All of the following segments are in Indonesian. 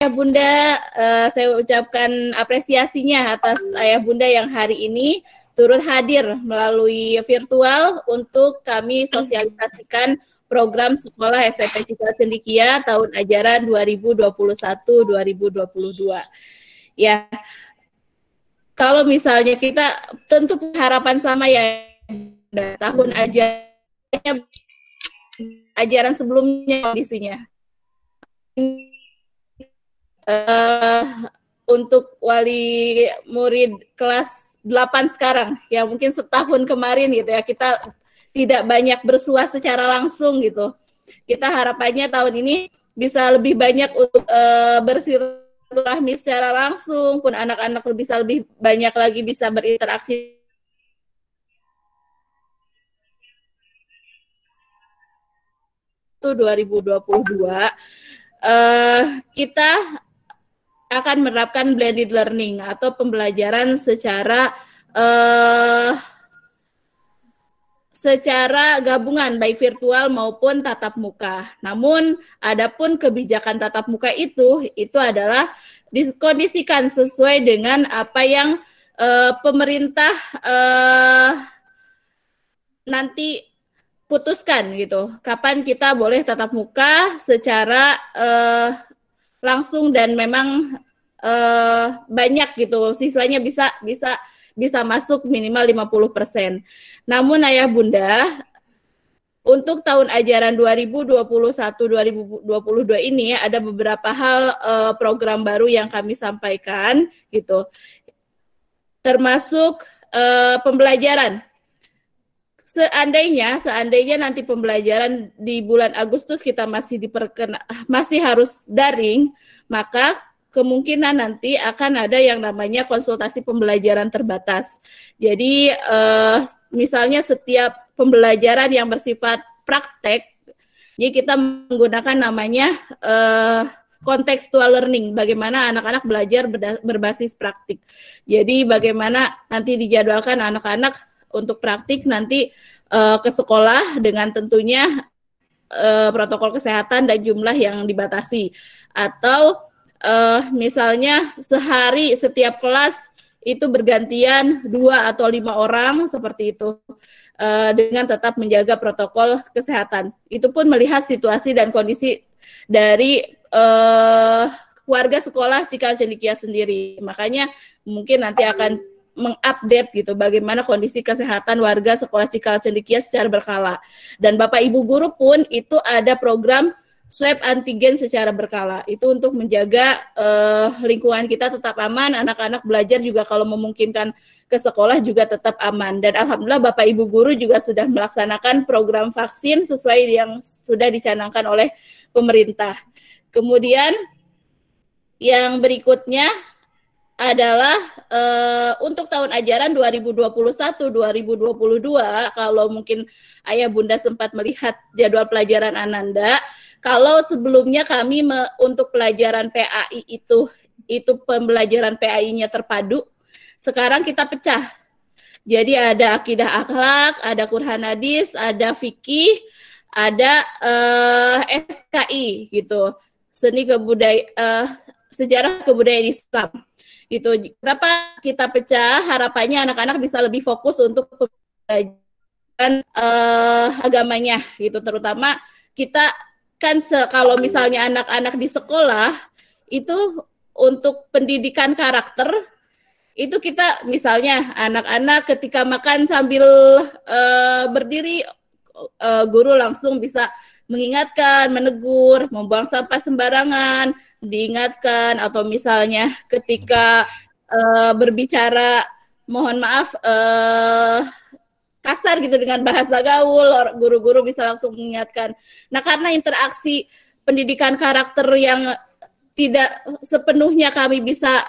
Bunda, saya ucapkan apresiasinya atas Ayah Bunda yang hari ini turut hadir melalui virtual untuk kami sosialisasikan program sekolah SMP Cikal Cendekia tahun ajaran 2021-2022. Ya, kalau misalnya kita tentu harapan sama ya tahun ajaran sebelumnya kondisinya. Untuk wali murid kelas 8 sekarang ya mungkin setahun kemarin gitu ya kita tidak banyak bersua secara langsung gitu. Kita harapannya tahun ini bisa lebih banyak untuk bersilaturahmi secara langsung, pun anak-anak bisa lebih banyak lagi bisa berinteraksi. Itu 2022 kita akan menerapkan blended learning atau pembelajaran secara gabungan baik virtual maupun tatap muka. Namun adapun kebijakan tatap muka itu adalah dikondisikan sesuai dengan apa yang pemerintah nanti putuskan gitu. Kapan kita boleh tatap muka secara langsung dan memang banyak gitu siswanya bisa masuk minimal 50%. Namun Ayah Bunda untuk tahun ajaran 2021-2022 ini ada beberapa hal program baru yang kami sampaikan gitu. Termasuk pembelajaran. Seandainya nanti pembelajaran di bulan Agustus kita masih harus daring, maka kemungkinan nanti akan ada yang namanya konsultasi pembelajaran terbatas. Jadi misalnya setiap pembelajaran yang bersifat praktek, jadi kita menggunakan namanya contextual learning, bagaimana anak-anak belajar berbasis praktik. Jadi bagaimana nanti dijadwalkan anak-anak untuk praktik nanti ke sekolah dengan tentunya protokol kesehatan dan jumlah yang dibatasi. Atau misalnya sehari setiap kelas itu bergantian 2 atau 5 orang seperti itu dengan tetap menjaga protokol kesehatan. Itu pun melihat situasi dan kondisi dari warga sekolah Cikal Cendekia sendiri. Makanya mungkin nanti akan mengupdate gitu bagaimana kondisi kesehatan warga sekolah Cikal Cendekia secara berkala. Dan Bapak Ibu guru pun itu ada program swab antigen secara berkala. Itu untuk menjaga lingkungan kita tetap aman, anak-anak belajar juga kalau memungkinkan ke sekolah juga tetap aman. Dan alhamdulillah Bapak Ibu guru juga sudah melaksanakan program vaksin sesuai yang sudah dicanangkan oleh pemerintah. Kemudian yang berikutnya adalah untuk tahun ajaran 2021-2022, kalau mungkin Ayah Bunda sempat melihat jadwal pelajaran Ananda, kalau sebelumnya kami untuk pelajaran PAI itu pembelajaran PAI-nya terpadu, sekarang kita pecah. Jadi ada akidah akhlak, ada Quran hadis, ada fikih, ada SKI gitu, seni sejarah kebudayaan Islam. Gitu. Kenapa kita pecah? Harapannya anak-anak bisa lebih fokus untuk pembelajaran agamanya gitu. Terutama kita kan kalau misalnya anak-anak di sekolah itu untuk pendidikan karakter itu kita misalnya anak-anak ketika makan sambil berdiri guru langsung bisa mengingatkan, menegur, membuang sampah sembarangan, diingatkan, atau misalnya ketika berbicara, mohon maaf, kasar gitu dengan bahasa gaul, guru-guru bisa langsung mengingatkan. Nah, karena interaksi pendidikan karakter yang tidak sepenuhnya kami bisa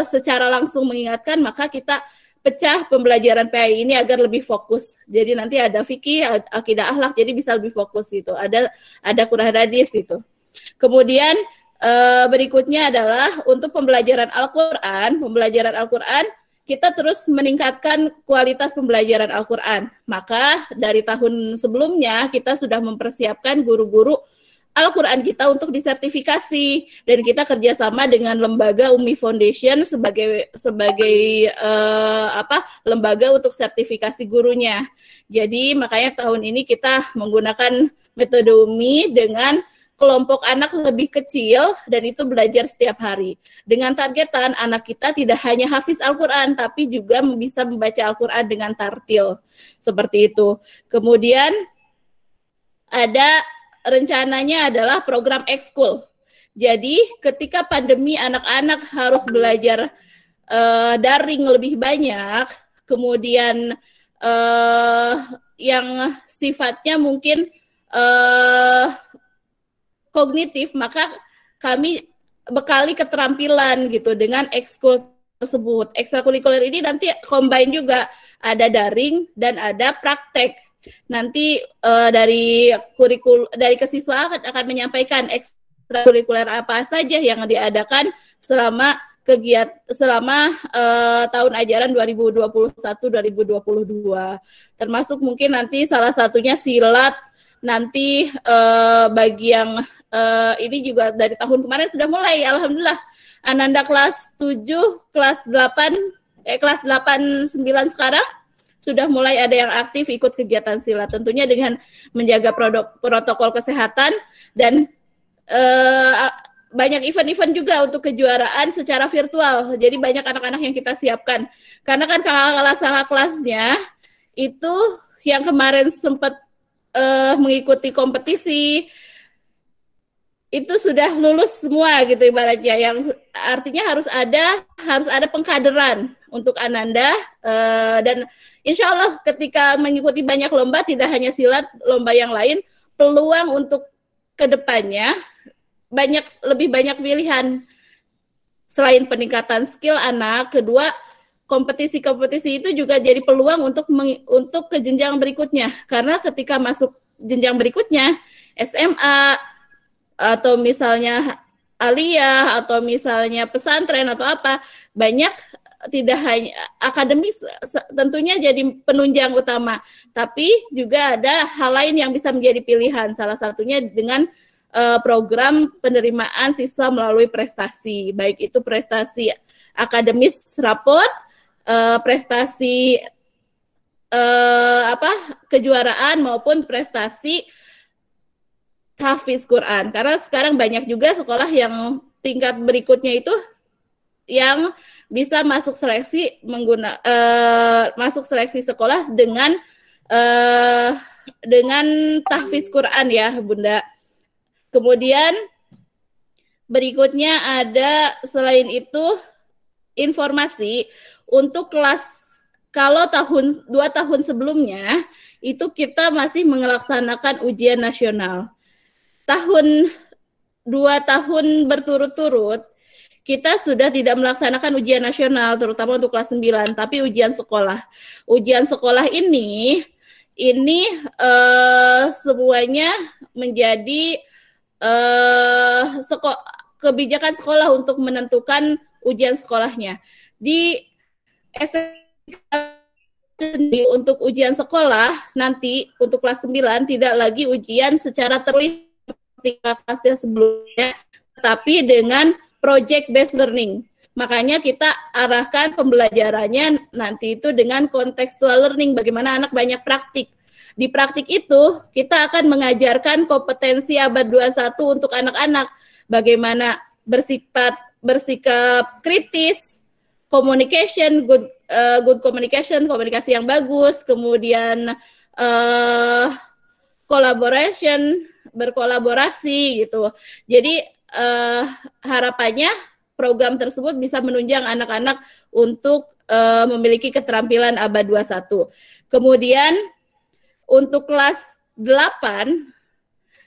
secara langsung mengingatkan, maka kita pecah pembelajaran PAI ini agar lebih fokus. Jadi nanti ada fikih, akidah akhlak, jadi bisa lebih fokus gitu. Ada Quran hadis gitu. Kemudian berikutnya adalah untuk pembelajaran Al-Quran. Pembelajaran Al-Quran kita terus meningkatkan kualitas pembelajaran Al-Quran. Maka dari tahun sebelumnya kita sudah mempersiapkan guru-guru Al-Quran kita untuk disertifikasi, dan kita kerjasama dengan lembaga Umi Foundation sebagai lembaga untuk sertifikasi gurunya. Jadi makanya tahun ini kita menggunakan metode Umi dengan kelompok anak lebih kecil, dan itu belajar setiap hari. Dengan targetan anak kita tidak hanya hafiz Al-Quran, tapi juga bisa membaca Al-Quran dengan tartil. Seperti itu. Kemudian ada rencananya adalah program ekskul. Jadi ketika pandemi anak-anak harus belajar daring lebih banyak, kemudian yang sifatnya mungkin kognitif, maka kami bekali keterampilan gitu dengan ekskul tersebut. Ekstrakurikuler ini nanti combine juga, ada daring dan ada praktek. Nanti dari kesiswaan akan menyampaikan ekstrakurikuler apa saja yang diadakan selama tahun ajaran 2021-2022. Termasuk mungkin nanti salah satunya silat, nanti bagi yang ini juga dari tahun kemarin sudah mulai, alhamdulillah. Ananda kelas 7, kelas 8, kelas 8, 9 sekarang sudah mulai ada yang aktif ikut kegiatan silat, tentunya dengan menjaga protokol kesehatan, dan banyak event-event juga untuk kejuaraan secara virtual. Jadi banyak anak-anak yang kita siapkan. Karena kan kakak kelasnya itu yang kemarin sempat mengikuti kompetisi itu sudah lulus semua gitu ibaratnya, yang artinya harus ada pengkaderan untuk Ananda, dan insya Allah ketika mengikuti banyak lomba, tidak hanya silat, lomba yang lain, peluang untuk kedepannya lebih banyak pilihan selain peningkatan skill anak. Kedua, kompetisi-kompetisi itu juga jadi peluang untuk ke jenjang berikutnya, karena ketika masuk jenjang berikutnya SMA atau misalnya aliyah atau misalnya pesantren atau apa, banyak tidak hanya akademis tentunya jadi penunjang utama, tapi juga ada hal lain yang bisa menjadi pilihan, salah satunya dengan program penerimaan siswa melalui prestasi, baik itu prestasi akademis raport, prestasi kejuaraan maupun prestasi hafiz Quran. Karena sekarang banyak juga sekolah yang tingkat berikutnya itu yang bisa masuk seleksi masuk seleksi sekolah dengan tahfiz Quran ya, Bunda. Kemudian berikutnya ada selain itu informasi untuk kelas, kalau 2 tahun sebelumnya itu kita masih melaksanakan ujian nasional. 2 tahun berturut-turut kita sudah tidak melaksanakan ujian nasional, terutama untuk kelas 9, tapi ujian sekolah. Ujian sekolah ini semuanya menjadi kebijakan sekolah untuk menentukan ujian sekolahnya. Di untuk ujian sekolah nanti untuk kelas 9 tidak lagi ujian secara terlihat kelasnya sebelumnya, tetapi dengan project based learning. Makanya kita arahkan pembelajarannya nanti itu dengan contextual learning, bagaimana anak banyak praktik. Di praktik itu kita akan mengajarkan kompetensi abad 21 untuk anak-anak, bagaimana bersikap kritis, communication, good communication, komunikasi yang bagus, kemudian berkolaborasi gitu. Jadi harapannya program tersebut bisa menunjang anak-anak untuk memiliki keterampilan abad 21. Kemudian untuk kelas 8,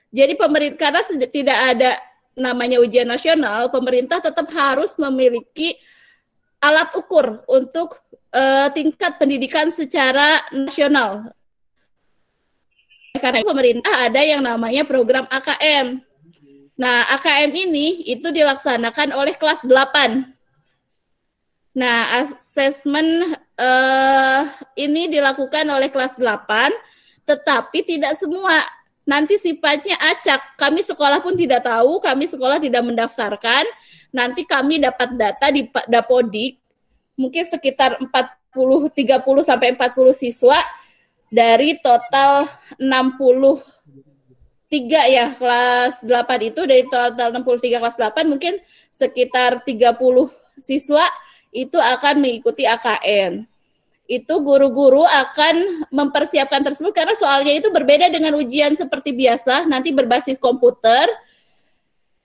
jadi pemerintah, karena tidak ada namanya ujian nasional, pemerintah tetap harus memiliki alat ukur untuk tingkat pendidikan secara nasional. Karena pemerintah ada yang namanya program AKM. Nah, AKM ini itu dilaksanakan oleh kelas 8. Nah, asesmen ini dilakukan oleh kelas 8, tetapi tidak semua nanti sifatnya acak. Kami sekolah pun tidak tahu, kami sekolah tidak mendaftarkan. Nanti kami dapat data di Dapodik, mungkin sekitar 30 sampai 40 siswa dari total 63 ya kelas 8 itu, dari total 63 kelas 8 mungkin sekitar 30 siswa itu akan mengikuti AKN. Itu guru-guru akan mempersiapkan tersebut karena soalnya itu berbeda dengan ujian seperti biasa, nanti berbasis komputer.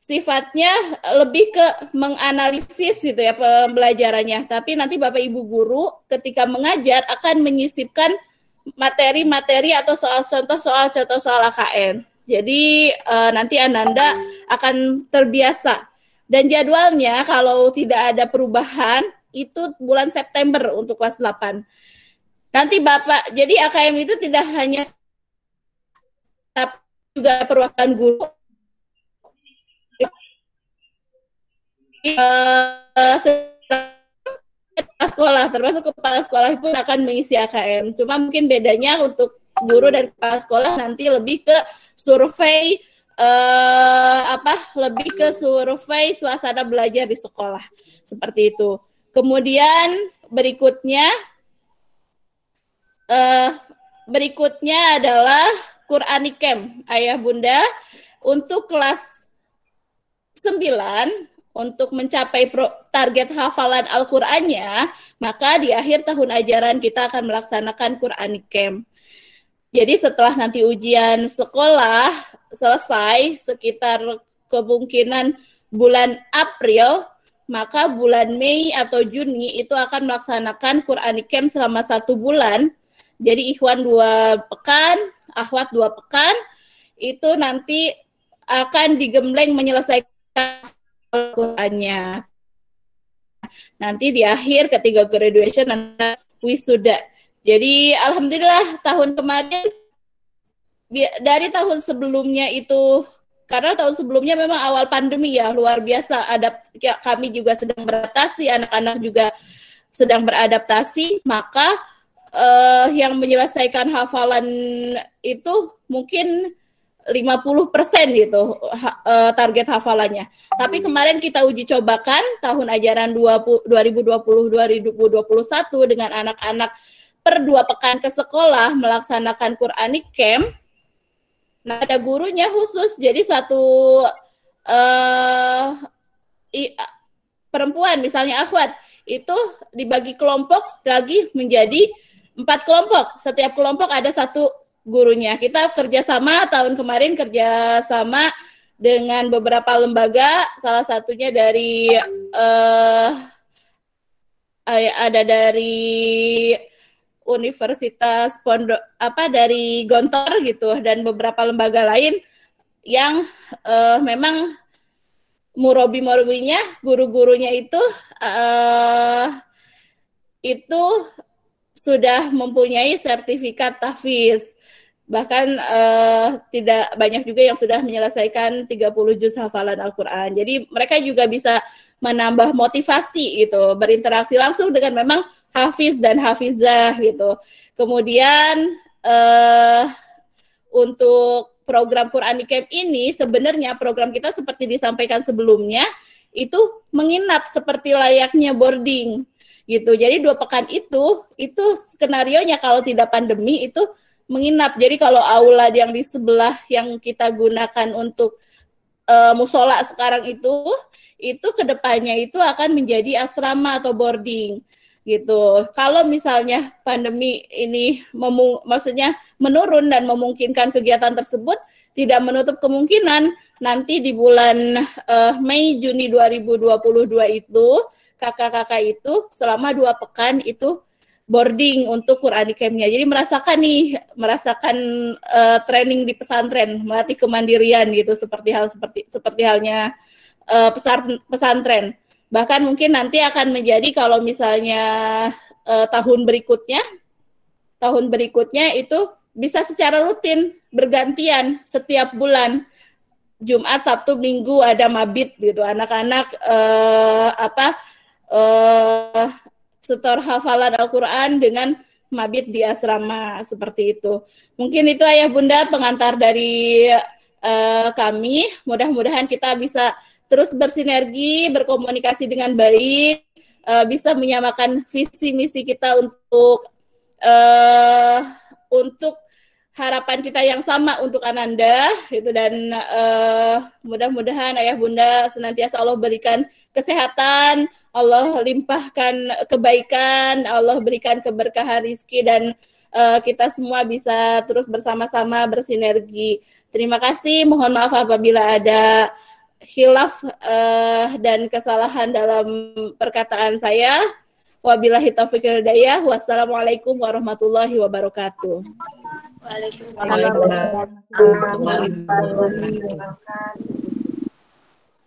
Sifatnya lebih ke menganalisis gitu ya pembelajarannya. Tapi nanti Bapak Ibu guru ketika mengajar akan menyisipkan materi-materi atau contoh soal AKN. Jadi nanti Ananda akan terbiasa. Dan jadwalnya kalau tidak ada perubahan itu bulan September untuk kelas 8. Nanti Bapak, jadi AKM itu tidak hanya tapi juga perwakilan guru sekolah, termasuk kepala sekolah pun akan mengisi AKM. Cuma mungkin bedanya untuk guru dan kepala sekolah nanti lebih ke survei lebih ke survei suasana belajar di sekolah seperti itu. Kemudian berikutnya adalah Quranic Camp Ayah Bunda untuk kelas 9. Untuk mencapai target hafalan Al-Qur'annya, maka di akhir tahun ajaran kita akan melaksanakan Quranic Camp. Jadi setelah nanti ujian sekolah selesai sekitar kemungkinan bulan April, maka bulan Mei atau Juni itu akan melaksanakan Quranic Camp selama 1 bulan. Jadi Ikhwan 2 pekan, Akhwat 2 pekan, itu nanti akan digembleng menyelesaikan Al-Qur'annya. Nanti di akhir ketika graduation nanti wisuda. Jadi alhamdulillah tahun kemarin dari tahun sebelumnya itu, karena tahun sebelumnya memang awal pandemi ya, luar biasa. Kami juga sedang beradaptasi, anak-anak juga sedang beradaptasi, maka yang menyelesaikan hafalan itu mungkin 50% gitu target hafalannya. Tapi kemarin kita uji cobakan tahun ajaran 2020-2021 dengan anak-anak per 2 pekan ke sekolah melaksanakan Quranic Camp. Nah, ada gurunya khusus, jadi satu perempuan misalnya akhwat itu dibagi kelompok lagi menjadi 4 kelompok. Setiap kelompok ada 1 gurunya. Kita kerjasama tahun kemarin kerjasama dengan beberapa lembaga, salah satunya dari ada dari Universitas Pondok dari Gontor gitu, dan beberapa lembaga lain yang memang murabi-murabinya, guru-gurunya itu sudah mempunyai sertifikat tahfiz. Bahkan tidak banyak juga yang sudah menyelesaikan 30 juz hafalan Al-Qur'an. Jadi mereka juga bisa menambah motivasi gitu, berinteraksi langsung dengan memang hafiz dan hafizah gitu. Kemudian untuk program Quranic Camp ini sebenarnya program kita seperti disampaikan sebelumnya itu menginap seperti layaknya boarding gitu. Jadi 2 pekan itu skenarionya kalau tidak pandemi itu menginap. Jadi kalau aula yang di sebelah yang kita gunakan untuk musola sekarang itu kedepannya itu akan menjadi asrama atau boarding gitu. Kalau misalnya pandemi ini maksudnya menurun dan memungkinkan kegiatan tersebut, tidak menutup kemungkinan nanti di bulan Mei Juni 2022 itu kakak-kakak itu selama 2 pekan itu boarding untuk Quranic Camp-nya. Jadi merasakan training di pesantren, melatih kemandirian gitu, seperti halnya pesantren. Bahkan mungkin nanti akan menjadi kalau misalnya tahun berikutnya itu bisa secara rutin bergantian setiap bulan. Jumat, Sabtu, Minggu ada mabit gitu. Anak-anak setor hafalan Al-Qur'an dengan mabit di asrama seperti itu. Mungkin itu Ayah Bunda pengantar dari kami. Mudah-mudahan kita bisa terus bersinergi, berkomunikasi dengan baik, bisa menyamakan visi misi kita untuk harapan kita yang sama untuk Ananda itu, dan mudah-mudahan Ayah Bunda senantiasa Allah berikan kesehatan, Allah limpahkan kebaikan, Allah berikan keberkahan rizki, dan kita semua bisa terus bersama-sama bersinergi. Terima kasih, mohon maaf apabila ada khilaf dan kesalahan dalam perkataan saya. Wabillahi taufiq wal hidayah. Wassalamualaikum warahmatullahi wabarakatuh.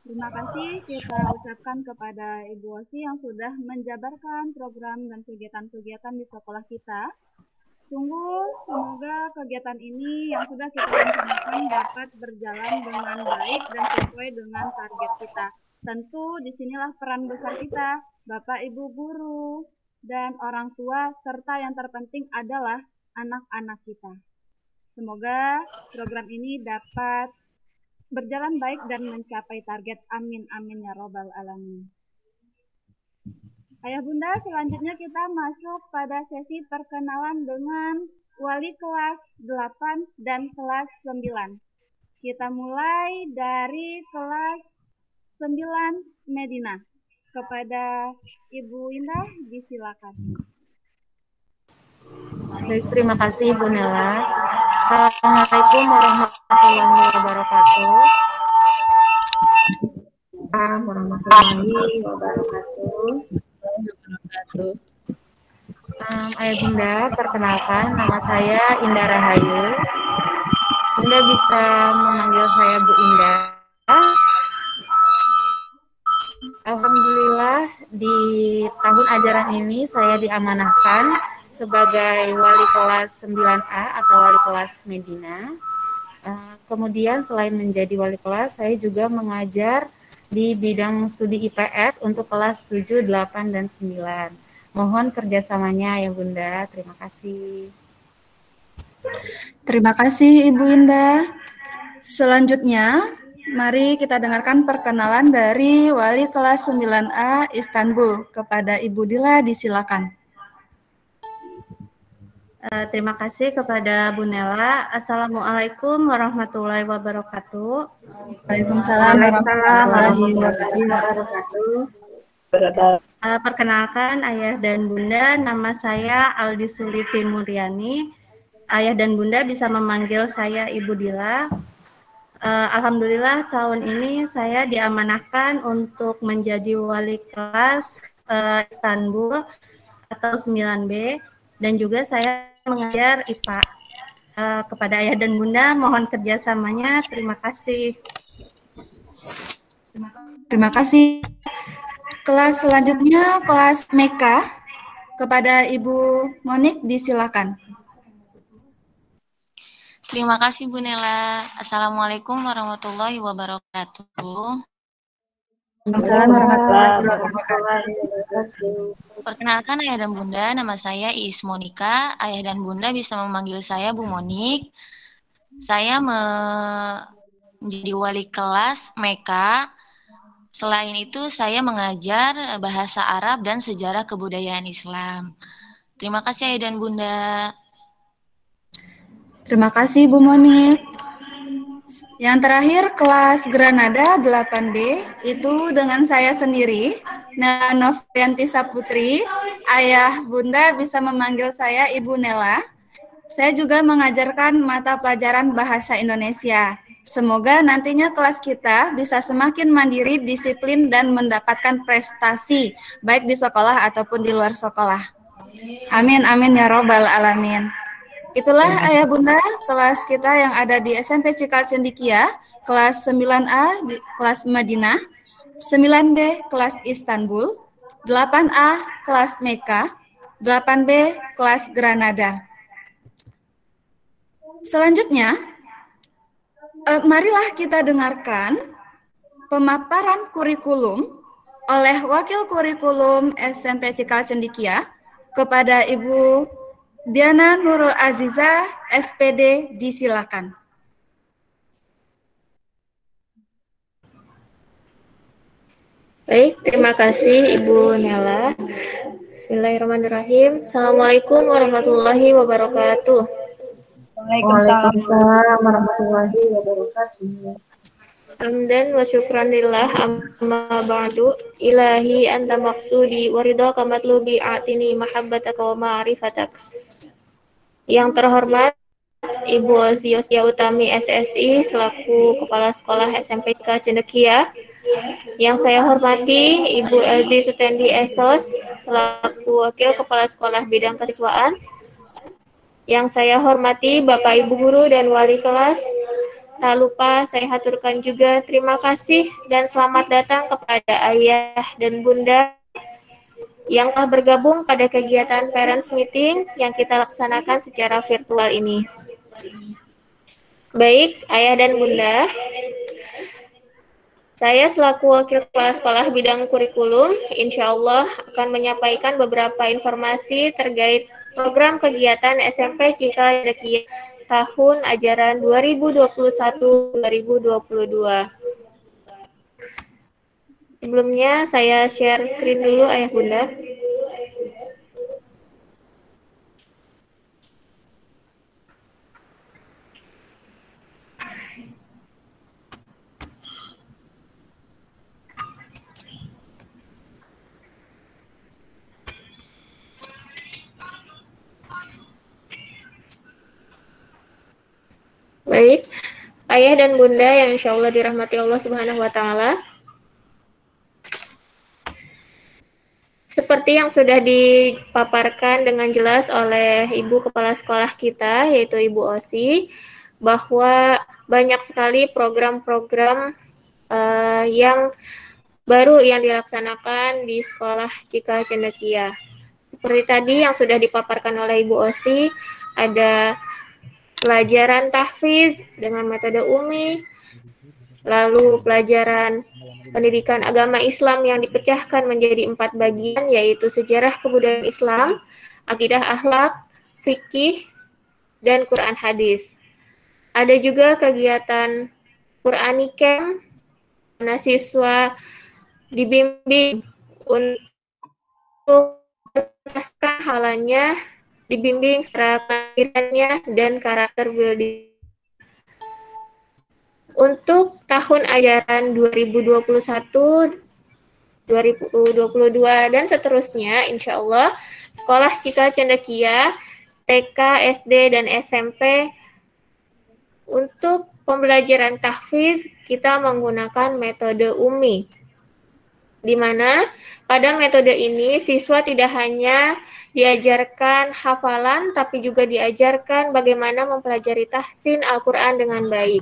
Terima kasih kita ucapkan kepada Ibu Osi yang sudah menjabarkan program dan kegiatan-kegiatan di sekolah kita. Sungguh semoga kegiatan ini yang sudah kita rencanakan dapat berjalan dengan baik dan sesuai dengan target kita. Tentu disinilah peran besar kita, Bapak Ibu guru dan orang tua, serta yang terpenting adalah anak-anak kita. Semoga program ini dapat berjalan baik dan mencapai target. Amin, amin ya robbal alamin. Ayah Bunda, selanjutnya kita masuk pada sesi perkenalan dengan wali kelas 8 dan kelas 9. Kita mulai dari kelas 9 Medina. Kepada Ibu Indah, disilakan. Baik, terima kasih Bu Nela. Assalamualaikum warahmatullahi wabarakatuh. Warahmatullahi wabarakatuh. Ayah Bunda, perkenalkan nama saya Indah Rahayu. Bunda bisa memanggil saya Bu Indah. Alhamdulillah di tahun ajaran ini saya diamanahkan sebagai wali kelas 9A atau wali kelas Medina. Kemudian selain menjadi wali kelas, saya juga mengajar di bidang studi IPS untuk kelas 7, 8, dan 9. Mohon kerjasamanya ya Bunda, terima kasih. Terima kasih Ibu Indah. Selanjutnya, mari kita dengarkan perkenalan dari wali kelas 9A Istanbul. Kepada Ibu Dila, disilakan. Terima kasih kepada Bu Nela. Assalamualaikum warahmatullahi wabarakatuh. Waalaikumsalam warahmatullahi wabarakatuh. Perkenalkan Ayah dan Bunda, nama saya Aldi Sulifi Muryani. Ayah dan Bunda bisa memanggil saya Ibu Dila. Alhamdulillah tahun ini saya diamanahkan untuk menjadi wali kelas Istanbul atau 9B, dan juga saya mengajar IPA. Kepada Ayah dan Bunda mohon kerjasamanya. Terima kasih. Terima kasih. Kelas selanjutnya kelas Meka. Kepada Ibu Monik, disilakan. Terima kasih Bu Nela. Assalamualaikum warahmatullahi wabarakatuh. Perkenalkan Ayah dan Bunda, nama saya Iis Monika. Ayah dan Bunda bisa memanggil saya Bu Monik. Saya menjadi wali kelas Meka. Selain itu saya mengajar bahasa Arab dan sejarah kebudayaan Islam. Terima kasih Ayah dan Bunda. Terima kasih Bu Monik. Yang terakhir kelas Granada 8B itu dengan saya sendiri, Novrianti Saputri. Ayah Bunda bisa memanggil saya Ibu Nela. Saya juga mengajarkan mata pelajaran bahasa Indonesia. Semoga nantinya kelas kita bisa semakin mandiri, disiplin, dan mendapatkan prestasi baik di sekolah ataupun di luar sekolah. Amin, amin ya robbal alamin. Itulah Ayah Bunda kelas kita yang ada di SMP Cikal Cendikia, kelas 9A di kelas Madinah, 9B kelas Istanbul, 8A kelas Mekah, 8B kelas Granada. Selanjutnya, marilah kita dengarkan pemaparan kurikulum oleh Wakil Kurikulum SMP Cikal Cendikia kepada Ibu Diana Nurul Aziza, SPD, disilakan. Baik, terima kasih Ibu Nela. Bismillahirrahmanirrahim. Assalamualaikum warahmatullahi wabarakatuh. Waalaikumsalam warahmatullahi wabarakatuh. Hamdan wa syukran lillah amma ba'du. Ilahi anta maksudi waridaka matlubi atini mahabbataka wa ma'rifatak. Yang terhormat Ibu Yosia Utami SSI selaku Kepala Sekolah SMP Cika Cendekia. Yang saya hormati Ibu Elzi Sutendi Esos selaku Wakil Kepala Sekolah Bidang Kesiswaan. Yang saya hormati Bapak Ibu Guru dan Wali Kelas. Tak lupa saya haturkan juga terima kasih dan selamat datang kepada Ayah dan Bunda yang telah bergabung pada kegiatan Parents Meeting yang kita laksanakan secara virtual ini. Baik, Ayah dan Bunda, saya selaku Wakil Kepala Sekolah Bidang Kurikulum, insya Allah akan menyampaikan beberapa informasi terkait program kegiatan SMP Cika Cendekia tahun ajaran 2021-2022. Sebelumnya saya share screen dulu Ayah Bunda. Baik, Ayah dan Bunda yang insya Allah dirahmati Allah Subhanahu wa Ta'ala. Seperti yang sudah dipaparkan dengan jelas oleh Ibu Kepala Sekolah kita, yaitu Ibu Osi, bahwa banyak sekali program-program yang baru yang dilaksanakan di Sekolah Cika Cendekia. Seperti tadi yang sudah dipaparkan oleh Ibu Osi, ada pelajaran tahfiz dengan metode UMI, lalu pelajaran pendidikan agama Islam yang dipecahkan menjadi 4 bagian, yaitu sejarah kebudayaan Islam, akidah akhlak, fikih, dan Quran hadis. Ada juga kegiatan Qurani Camp, mana siswa dibimbing untuk menjelaskan halannya, dibimbing secara kelahirannya dan karakter building. Untuk tahun ajaran 2021-2022 dan seterusnya, insya Allah, Sekolah Cika Cendekia, TK, SD, dan SMP, untuk pembelajaran tahfiz, kita menggunakan metode UMI, di mana pada metode ini siswa tidak hanya diajarkan hafalan, tapi juga diajarkan bagaimana mempelajari tahsin Al-Quran dengan baik.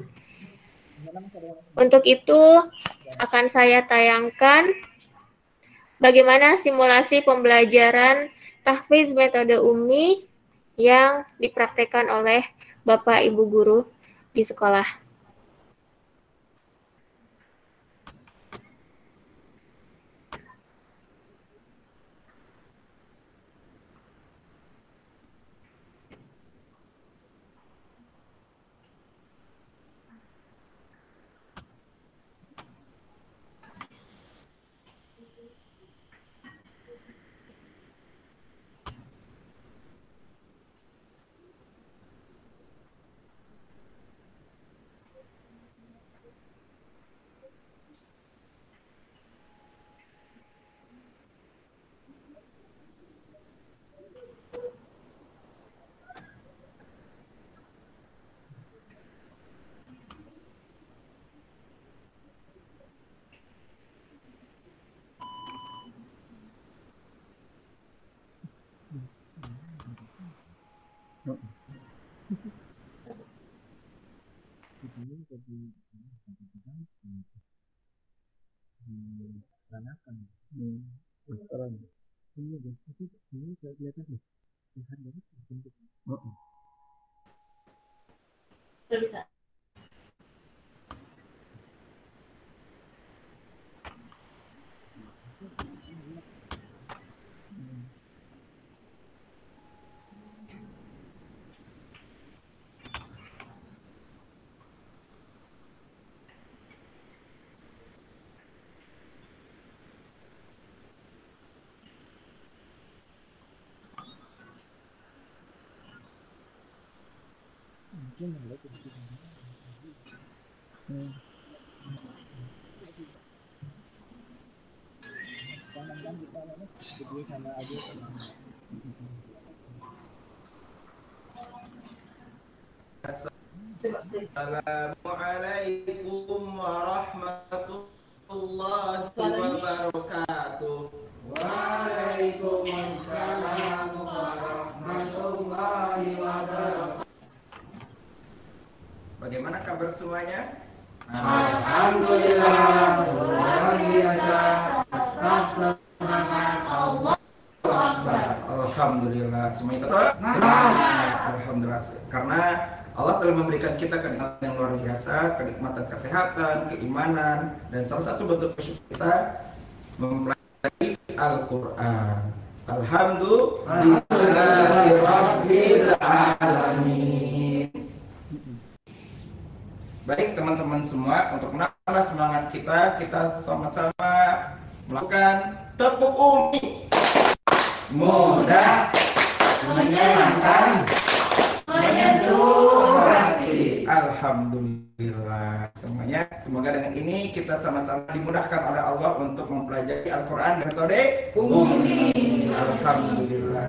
Untuk itu akan saya tayangkan bagaimana simulasi pembelajaran tahfiz metode UMI yang dipraktekkan oleh Bapak Ibu Guru di sekolah. Assalamualaikum warahmatullahi wabarakatuh. Waalaikumsalam warahmatullahi wabarakatuh. Bagaimana kabar semuanya? Alhamdulillah, luar biasa. Tetap semangat, Allah Akbar. Alhamdulillah, semuanya tetap semangat. Alhamdulillah, karena Allah telah memberikan kita kenikmatan yang luar biasa, kenikmatan kesehatan, keimanan, dan salah satu bentuk bersyukur kita mempelajari Al-Quran. Alhamdulillahirabbil alamin. Baik teman-teman semua, untuk menambah semangat kita sama-sama melakukan tepuk umi. Mudah, menyenangkan, menyentuh hati. Alhamdulillah semuanya. Semoga dengan ini kita sama-sama dimudahkan oleh Allah untuk mempelajari Al-Quran dengan metode umi. Alhamdulillah.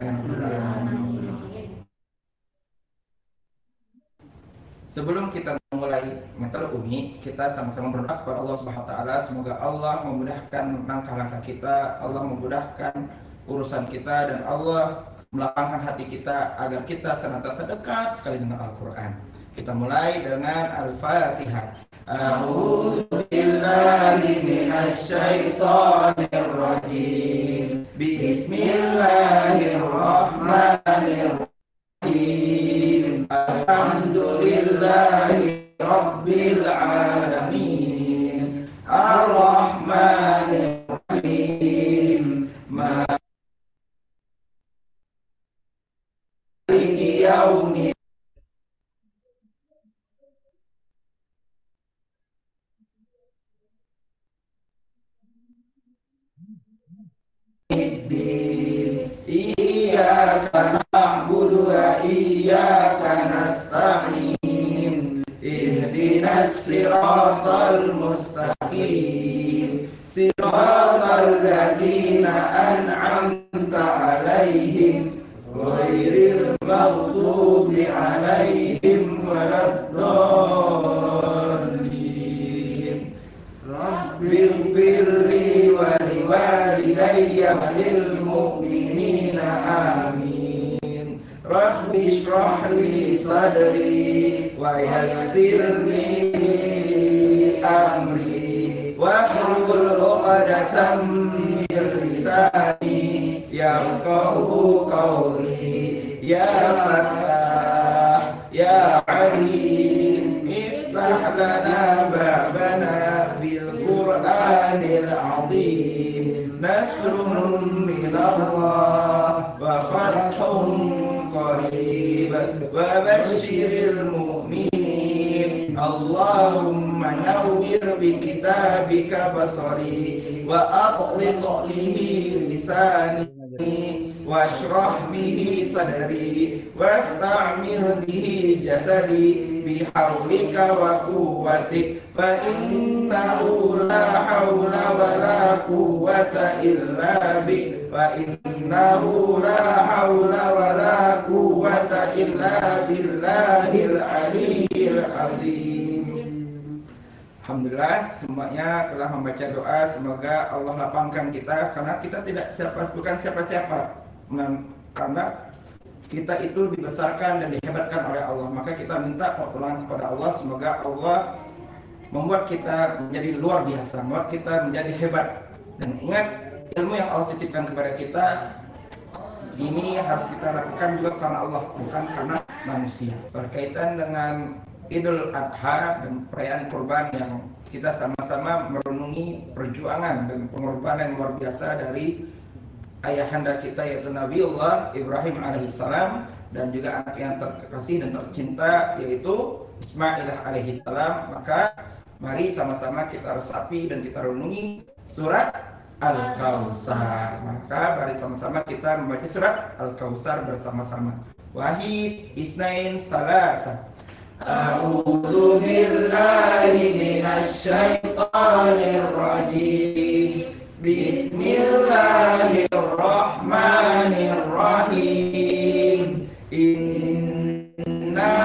Sebelum kita memulai metode umi, kita sama-sama berdoa kepada Allah Subhanahu wa taala, semoga Allah memudahkan langkah-langkah kita, Allah memudahkan urusan kita, dan Allah melapangkan hati kita agar kita senantiasa dekat sekali dengan Al-Quran. Kita mulai dengan Al-Fatihah. A'udzu billahi minasy syaithanir rajim. Bismillahirrahmanirrahim. Alhamdulillahi rabbil alamin. Ar-Rahmanir Rahim. Maliki yaumid din. Iyyaka na'budu wa iyyaka nasta'in. Ihdinas siratal mustaqim. Siratal ladzina an'amta 'alaihim ghairil maghdubi 'alaihim waladdallin. Rabbighfirli wa liwalidayya wa lil mu'minina amin. Rabbi shrah li sadri wa yassir li amri wahlul 'uqdatam min lisani yafqahu qawli. Ya Fattah ya Alim, iftah lana babana bil Qur'anil azim. Nasrun minallah wa fathun qarib wa basyiril mu'minin. Allahumma nawwir bi kitabika basari wa aqliq lihi lisani washrah bihi sadri wasta'mil bihi jasadi bihaulika wa quwwatik fa innahu la hawla wa la quwwata illa bik wa innahu la hawla wa la quwwata illa billahil aliyyil azim. Alhamdulillah semuanya telah membaca doa, semoga Allah lapangkan kita, karena kita bukan siapa-siapa, karena kita itu dibesarkan dan dihebatkan oleh Allah. Maka kita minta pertolongan kepada Allah, semoga Allah membuat kita menjadi luar biasa, membuat kita menjadi hebat. Dan ingat, ilmu yang Allah titipkan kepada kita ini harus kita lakukan juga karena Allah, bukan karena manusia. Berkaitan dengan Idul Adha dan perayaan kurban yang kita sama-sama merenungi perjuangan dan pengorbanan luar biasa dari ayahanda kita, yaitu Nabiullah Ibrahim alaihissalam, dan juga anak yang terkasih dan tercinta yaitu Ismail alaihissalam. Maka mari sama-sama kita resapi dan kita renungi surat Al-Kautsar. Maka mari sama-sama kita membaca surat Al-Kautsar bersama-sama. Wahid, Isnain, Salasa. A'udzu billahi minasy syaithanir rajim. Bismillahirrahmanirrahim. Inna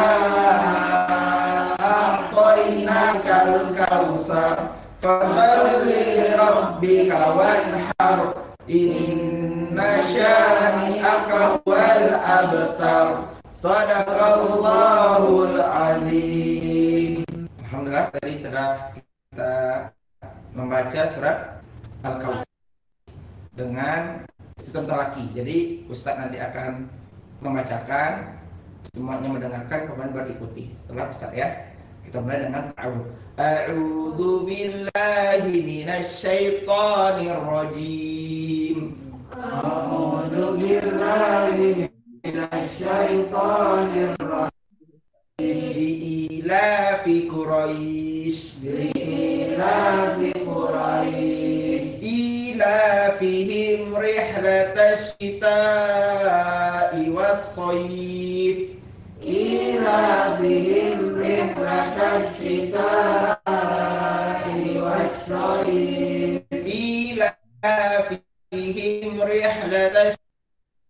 a'tainakal kautsar fasalli lirabbika wanhar. Inna syani'aka wal abtar. Sadaqallahul azim. Alhamdulillah, tadi sudah kita membaca surat Al-Kautsar dengan sistem telaki. Jadi Ustadz nanti akan membacakan, semuanya mendengarkan, kemudian berikuti setelah Ustadz ya. Kita mulai dengan A'udzu billahi minasy syaithanir rajim. A'udzu billahi minasyaitonir rajim. Li'ilafi Quraisy. Ilafihim rihlatash shita'i was-shayf. Ilafihim rihlatash shita'i was-shayf. Ilafihim rihlatash.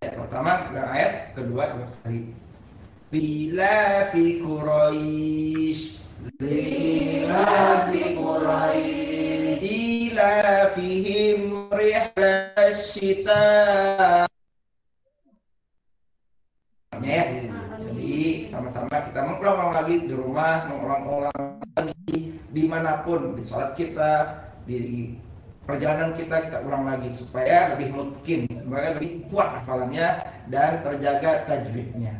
Pertama ayat, kedua dua kali. Lilafi Quraisy. Lilafi Quraisy. Ilafihim rihlatash shita. Ya. Jadi sama-sama kita mengulang-ulang lagi di rumah, mengulang-ulang lagi dimanapun, di sholat kita, di perjalanan kita ulang lagi supaya lebih mungkin, semoga lebih kuat hafalannya dan terjaga tajwidnya.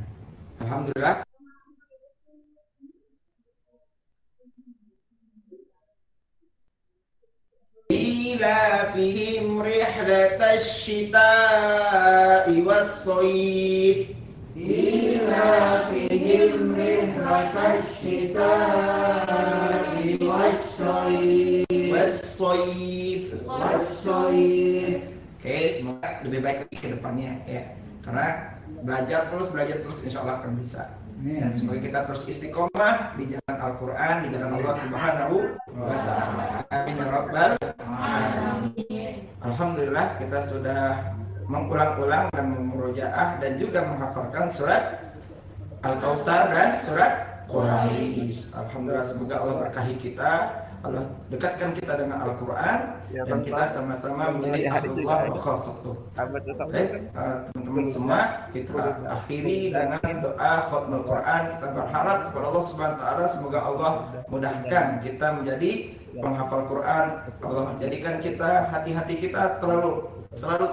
Alhamdulillah. Ilafihim rihlatash shita'i was-shayf. Ilafihim rihlatash shita'i was-shayf. Was-shayf. Oke, semoga lebih baik lagi ke depannya ya. Karena belajar terus insya Allah akan bisa. Dan semoga kita terus istiqomah di jalan Al-Quran, di jalan Allah Subhanahu wa Ta'ala. Amin ya Rabbal alamin. Alhamdulillah, kita sudah mengulang-ulang dan memurojaah dan juga menghafalkan surat Al-Kautsar dan surat Quraisy. Alhamdulillah, semoga Allah berkahi kita, Allah dekatkan kita dengan Al-Quran, dan kita sama-sama menjadi ahlullah wa khassatuh. Teman-teman semua, kita akhiri dengan doa khatmul Quran. Kita berharap kepada Allah Subhanahu wa Ta'ala, semoga Allah mudahkan kita menjadi penghafal Quran. Allah menjadikan kita, hati-hati kita selalu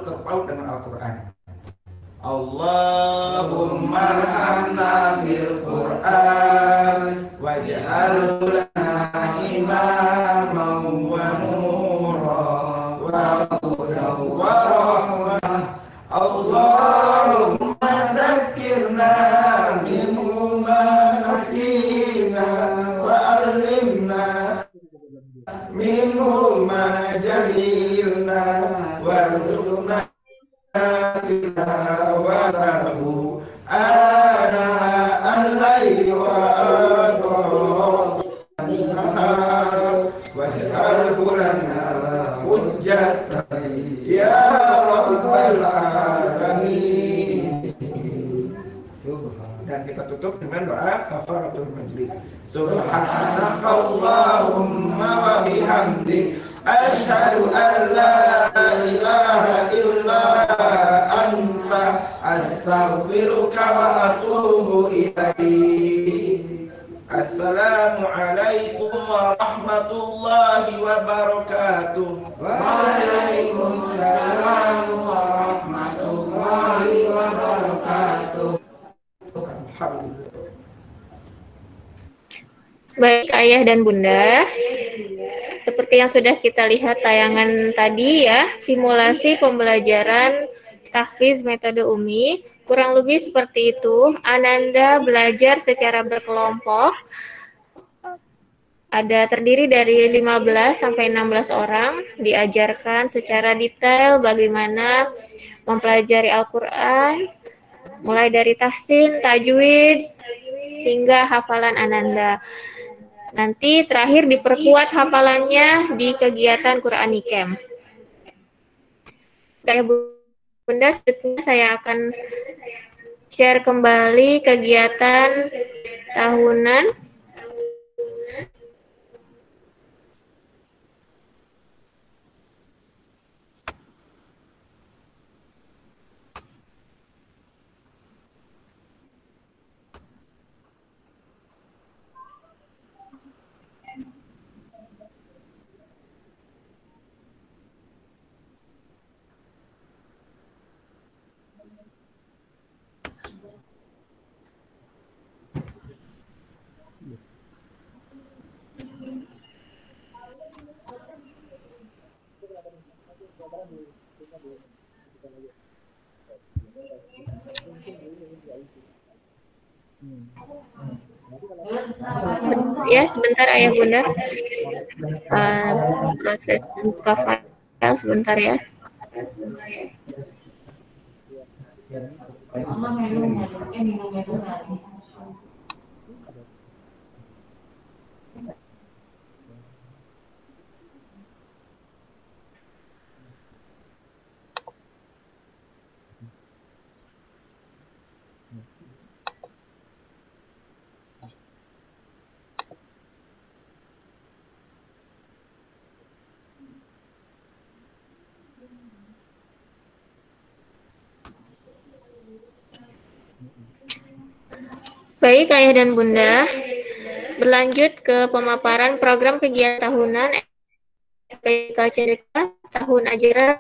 terpaut dengan Al-Quran. Allahumma arhamna bil Qur'an waj'alhu lana imaman wa nuran wa hudan wa rahmah. Allahumma zakkirna minhu ma nasina wa 'allimna minhu ma jahilna warzuqna tilawatahu ana al-laili wa atraf an-nahar waj'alhu lana hujjatan ya rabbal alamin. Dan kita tutup dengan doa kafaratul majlis. Subhanakallahumma wa bihamdik asyhadu an la ilaha illa anta astaghfiruka wa atubu ilaik. Assalamualaikum warahmatullahi wabarakatuh. Waalaikumsalam warahmatullahi wabarakatuh. Baik Ayah dan Bunda, seperti yang sudah kita lihat tayangan tadi ya, simulasi pembelajaran tahfiz metode Umi, kurang lebih seperti itu. Ananda belajar secara berkelompok, ada terdiri dari 15 sampai 16 orang, diajarkan secara detail bagaimana mempelajari Al-Quran, mulai dari tahsin, tajwid, hingga hafalan Ananda. Nanti terakhir diperkuat hafalannya di kegiatan Qur'ani Camp. Kayak Bunda, selanjutnya saya akan share kembali kegiatan tahunan. Ya, sebentar Ayah Bunda. Proses buka file sebentar ya. Baik Ayah dan Bunda, berlanjut ke pemaparan program kegiatan tahunan SPK CDK tahun ajaran.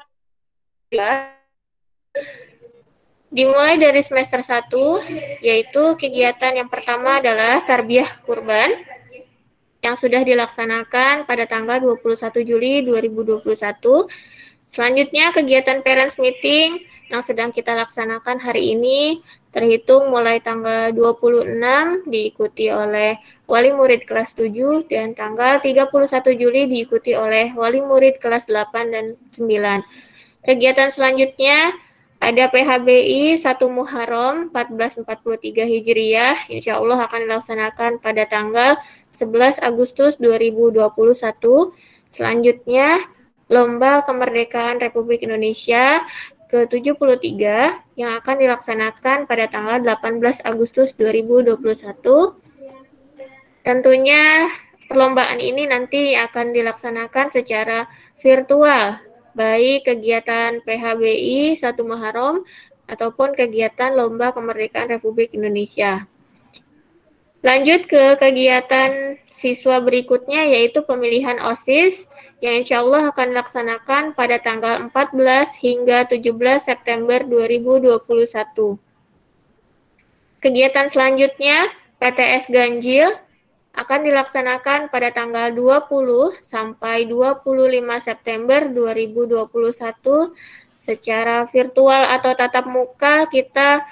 Dimulai dari semester 1, yaitu kegiatan yang pertama adalah Tarbiyah Kurban yang sudah dilaksanakan pada tanggal 21 Juli 2021. Selanjutnya kegiatan Parents Meeting yang sedang kita laksanakan hari ini terhitung mulai tanggal 26 diikuti oleh wali murid kelas 7 dan tanggal 31 Juli diikuti oleh wali murid kelas 8 dan 9. Kegiatan selanjutnya ada PHBI 1 Muharram 1443 Hijriah, insya Allah akan dilaksanakan pada tanggal 11 Agustus 2021. Selanjutnya Lomba Kemerdekaan Republik Indonesia ke-73 yang akan dilaksanakan pada tanggal 18 Agustus 2021. Tentunya perlombaan ini nanti akan dilaksanakan secara virtual, baik kegiatan PHBI 1 Muharram ataupun kegiatan Lomba Kemerdekaan Republik Indonesia. Lanjut ke kegiatan siswa berikutnya, yaitu pemilihan OSIS yang insya Allah akan dilaksanakan pada tanggal 14 hingga 17 September 2021. Kegiatan selanjutnya, PTS Ganjil, akan dilaksanakan pada tanggal 20 sampai 25 September 2021 secara virtual atau tatap muka. Kita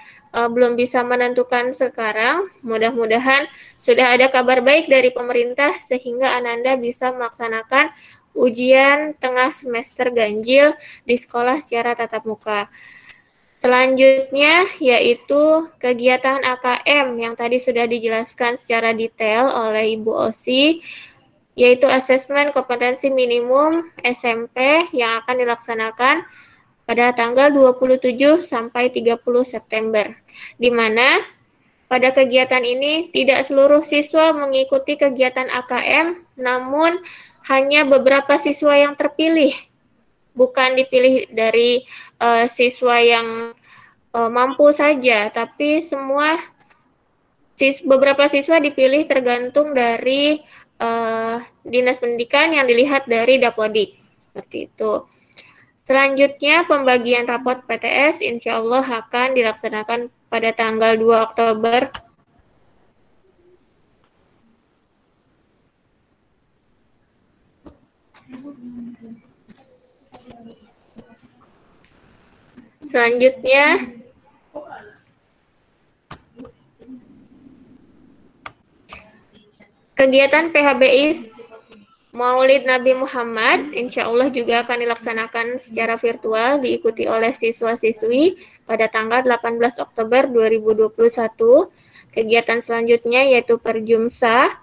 belum bisa menentukan sekarang. Mudah-mudahan sudah ada kabar baik dari pemerintah sehingga Ananda bisa melaksanakan ujian tengah semester ganjil di sekolah secara tatap muka. Selanjutnya yaitu kegiatan AKM yang tadi sudah dijelaskan secara detail oleh Ibu Osi, yaitu asesmen kompetensi minimum SMP yang akan dilaksanakan pada tanggal 27 sampai 30 September, di mana pada kegiatan ini tidak seluruh siswa mengikuti kegiatan AKM, namun hanya beberapa siswa yang terpilih, bukan dipilih dari siswa yang mampu saja, tapi beberapa siswa dipilih tergantung dari Dinas Pendidikan yang dilihat dari Dapodik, seperti itu. Selanjutnya pembagian rapot PTS insya Allah akan dilaksanakan pada tanggal 2 Oktober. Selanjutnya kegiatan PHBI Maulid Nabi Muhammad insya Allah juga akan dilaksanakan secara virtual diikuti oleh siswa-siswi pada tanggal 18 Oktober 2021. kegiatan selanjutnya yaitu Perjumsa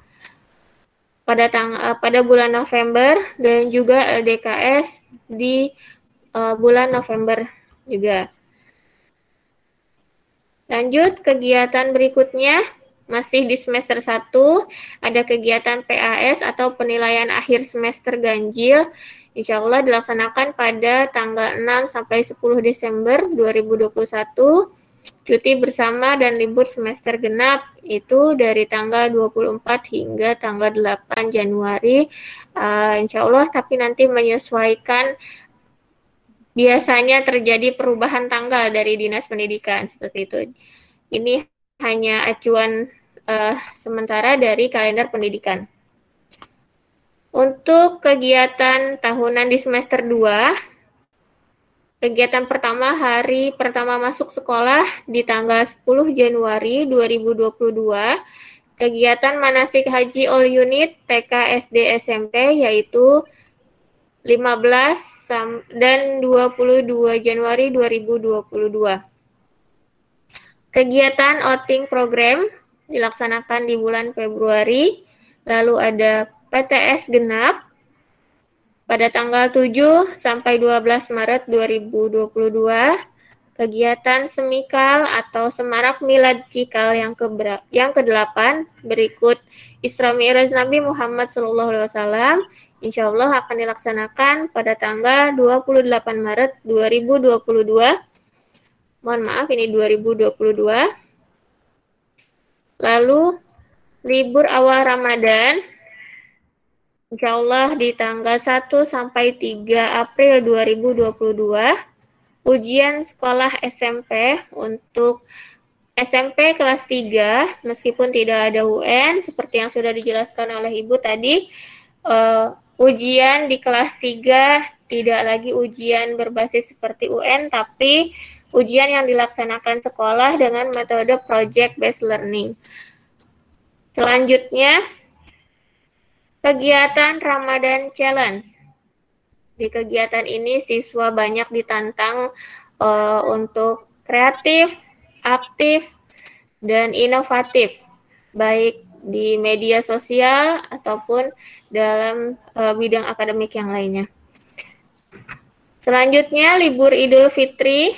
pada bulan November dan juga LDKS di bulan November juga. Lanjut kegiatan berikutnya, masih di semester 1, ada kegiatan PAS atau penilaian akhir semester ganjil. Insya Allah dilaksanakan pada tanggal 6 sampai 10 Desember 2021. Cuti bersama dan libur semester genap itu dari tanggal 24 hingga tanggal 8 Januari. Insya Allah, tapi nanti menyesuaikan, biasanya terjadi perubahan tanggal dari Dinas Pendidikan, seperti itu. Ini hanya acuan sementara dari kalender pendidikan. Untuk kegiatan tahunan di semester 2, kegiatan pertama hari pertama masuk sekolah di tanggal 10 Januari 2022, kegiatan manasik haji all unit TK, SD, SMP, yaitu 15 dan 22 Januari 2022. Kegiatan outing program dilaksanakan di bulan Februari, lalu ada PTS genap pada tanggal 7 sampai 12 Maret 2022, kegiatan semikal atau semarak milad cikal yang ke-8 berikut Isra Mi'raj Nabi Muhammad SAW, insya Allah akan dilaksanakan pada tanggal 28 Maret 2022. Mohon maaf, ini 2022. Lalu libur awal Ramadan, insya Allah di tanggal 1 sampai 3 April 2022, ujian sekolah SMP untuk SMP kelas 3, meskipun tidak ada UN, seperti yang sudah dijelaskan oleh Ibu tadi, ujian di kelas 3 tidak lagi ujian berbasis seperti UN, tapi ujian yang dilaksanakan sekolah dengan metode project based learning. Selanjutnya, kegiatan Ramadan Challenge. Di kegiatan ini siswa banyak ditantang untuk kreatif, aktif, dan inovatif, baik di media sosial ataupun dalam bidang akademik yang lainnya. Selanjutnya, libur Idul Fitri,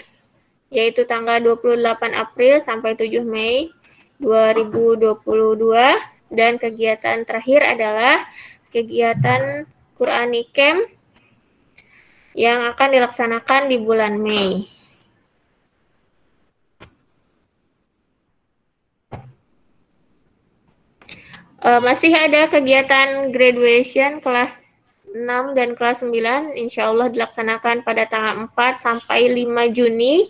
yaitu tanggal 28 April sampai 7 Mei 2022, dan kegiatan terakhir adalah kegiatan Qur'ani Camp yang akan dilaksanakan di bulan Mei. Masih ada kegiatan graduation kelas 6 dan kelas 9, insya Allah dilaksanakan pada tanggal 4 sampai 5 Juni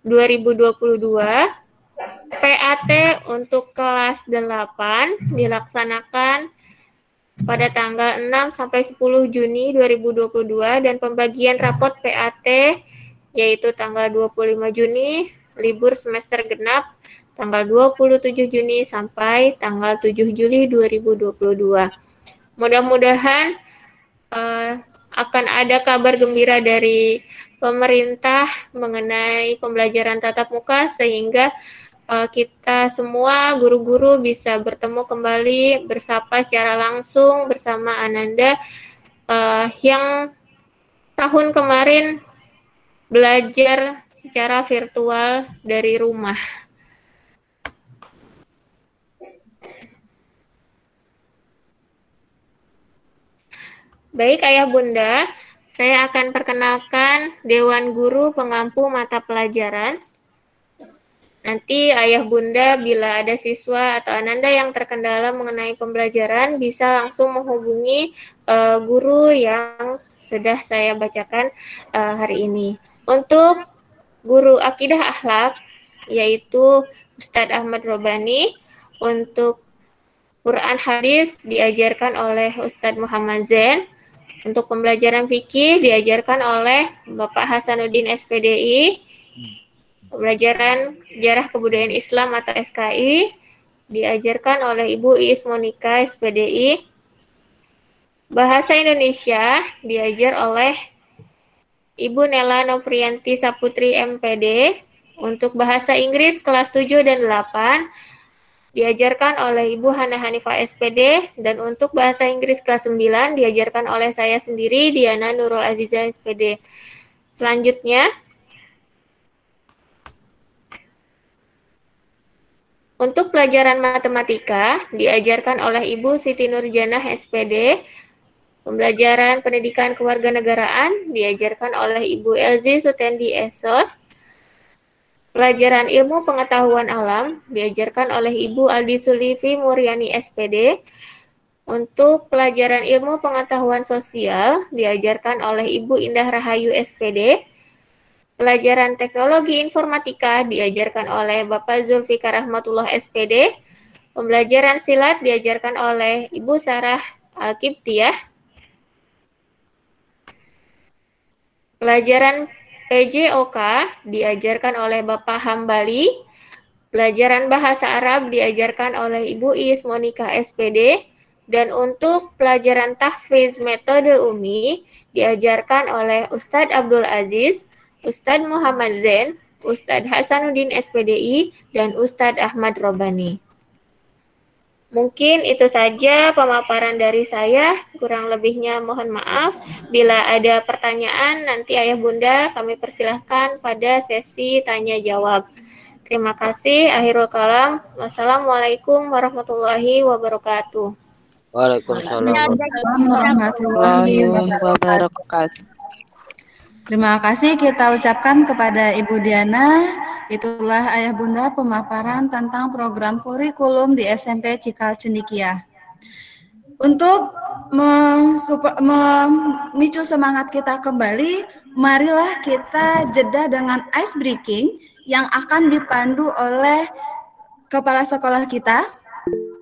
2022. PAT untuk kelas 8 dilaksanakan pada tanggal 6 sampai 10 Juni 2022, dan pembagian rapot PAT yaitu tanggal 25 Juni, libur semester genap tanggal 27 Juni sampai tanggal 7 Juli 2022. Mudah-mudahan akan ada kabar gembira dari pemerintah mengenai pembelajaran tatap muka, sehingga kita semua guru-guru bisa bertemu kembali, bersapa secara langsung bersama Ananda yang tahun kemarin belajar secara virtual dari rumah. Baik Ayah Bunda, saya akan perkenalkan Dewan Guru Pengampu Mata Pelajaran. Nanti Ayah Bunda bila ada siswa atau Ananda yang terkendala mengenai pembelajaran bisa langsung menghubungi guru yang sudah saya bacakan hari ini. Untuk guru Akidah Akhlak yaitu Ustadz Ahmad Robani, untuk Quran Hadis diajarkan oleh Ustadz Muhammad Zain, untuk pembelajaran fikih diajarkan oleh Bapak Hasanuddin SPDI, pembelajaran sejarah kebudayaan Islam atau SKI diajarkan oleh Ibu Iis Monika SPDI, bahasa Indonesia diajar oleh Ibu Nela Novrianti Saputri MPD, untuk bahasa Inggris kelas 7 dan 8 diajarkan oleh Ibu Hana Hanifah SPD, dan untuk bahasa Inggris kelas 9 diajarkan oleh saya sendiri, Diana Nurul Aziza SPD. Selanjutnya, untuk pelajaran matematika diajarkan oleh Ibu Siti Nurjanah SPD. Pembelajaran pendidikan kewarganegaraan diajarkan oleh Ibu Elzi Sutendi Esos. Pelajaran ilmu pengetahuan alam diajarkan oleh Ibu Aldi Sulifi Muryani SPD. Untuk pelajaran ilmu pengetahuan sosial diajarkan oleh Ibu Indah Rahayu SPD. Pelajaran teknologi informatika diajarkan oleh Bapak Zulfikar Rahmatullah SPD. Pembelajaran silat diajarkan oleh Ibu Sarah Al-Kiptiah. Pelajaran PJOK diajarkan oleh Bapak Hambali. Pelajaran bahasa Arab diajarkan oleh Ibu Ismonika SPD. Dan untuk pelajaran tahfiz metode Umi diajarkan oleh Ustadz Abdul Aziz, Ustadz Muhammad Zain, Ustadz Hasanuddin SPDI, dan Ustadz Ahmad Robani. Mungkin itu saja pemaparan dari saya, kurang lebihnya mohon maaf. Bila ada pertanyaan, nanti Ayah Bunda kami persilahkan pada sesi tanya jawab. Terima kasih, akhirul kalam. Wassalamualaikum warahmatullahi wabarakatuh. Waalaikumsalam warahmatullahi wabarakatuh. Terima kasih kita ucapkan kepada Ibu Diana. Itulah Ayah Bunda pemaparan tentang program kurikulum di SMP Cikal Cendekia. Untuk memicu semangat kita kembali, marilah kita jeda dengan ice breaking yang akan dipandu oleh kepala sekolah kita.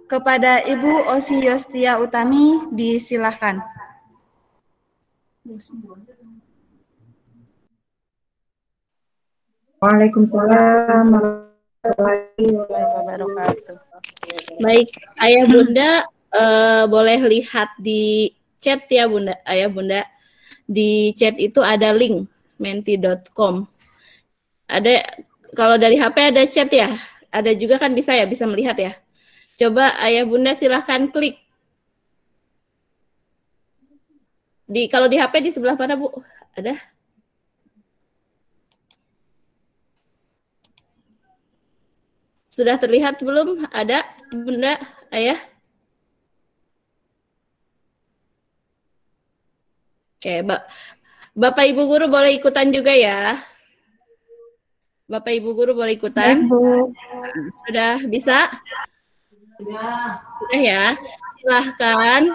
Kepada Ibu Osi Yostia Utami, disilakan. Waalaikumsalam warahmatullahi wabarakatuh. Baik, Ayah Bunda boleh lihat di chat ya Bunda, Ayah Bunda. Di chat itu ada link menti.com. Ada, kalau dari HP ada chat ya? Ada juga kan bisa ya, bisa melihat ya? Coba Ayah Bunda silahkan klik. Kalau di HP di sebelah mana Bu? Ada? Sudah terlihat belum? Ada Bunda, Ayah? Oke, Bapak Ibu Guru boleh ikutan juga ya? Bapak Ibu Guru boleh ikutan? Baik, Bu. Sudah bisa? Sudah ya. Silahkan.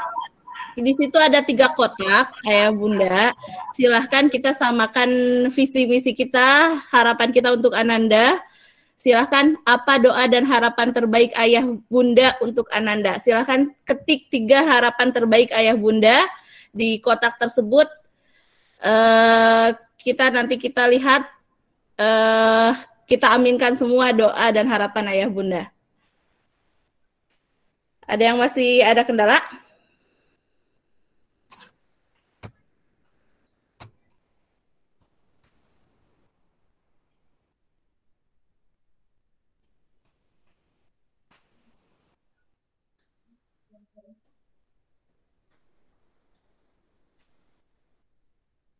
Di situ ada 3 kotak, Ayah Bunda. Silahkan kita samakan visi misi kita, harapan kita untuk Ananda. Silahkan apa doa dan harapan terbaik Ayah Bunda untuk Ananda. Silahkan ketik 3 harapan terbaik Ayah Bunda di kotak tersebut. Nanti kita lihat, kita aminkan semua doa dan harapan Ayah Bunda. Ada yang masih ada kendala?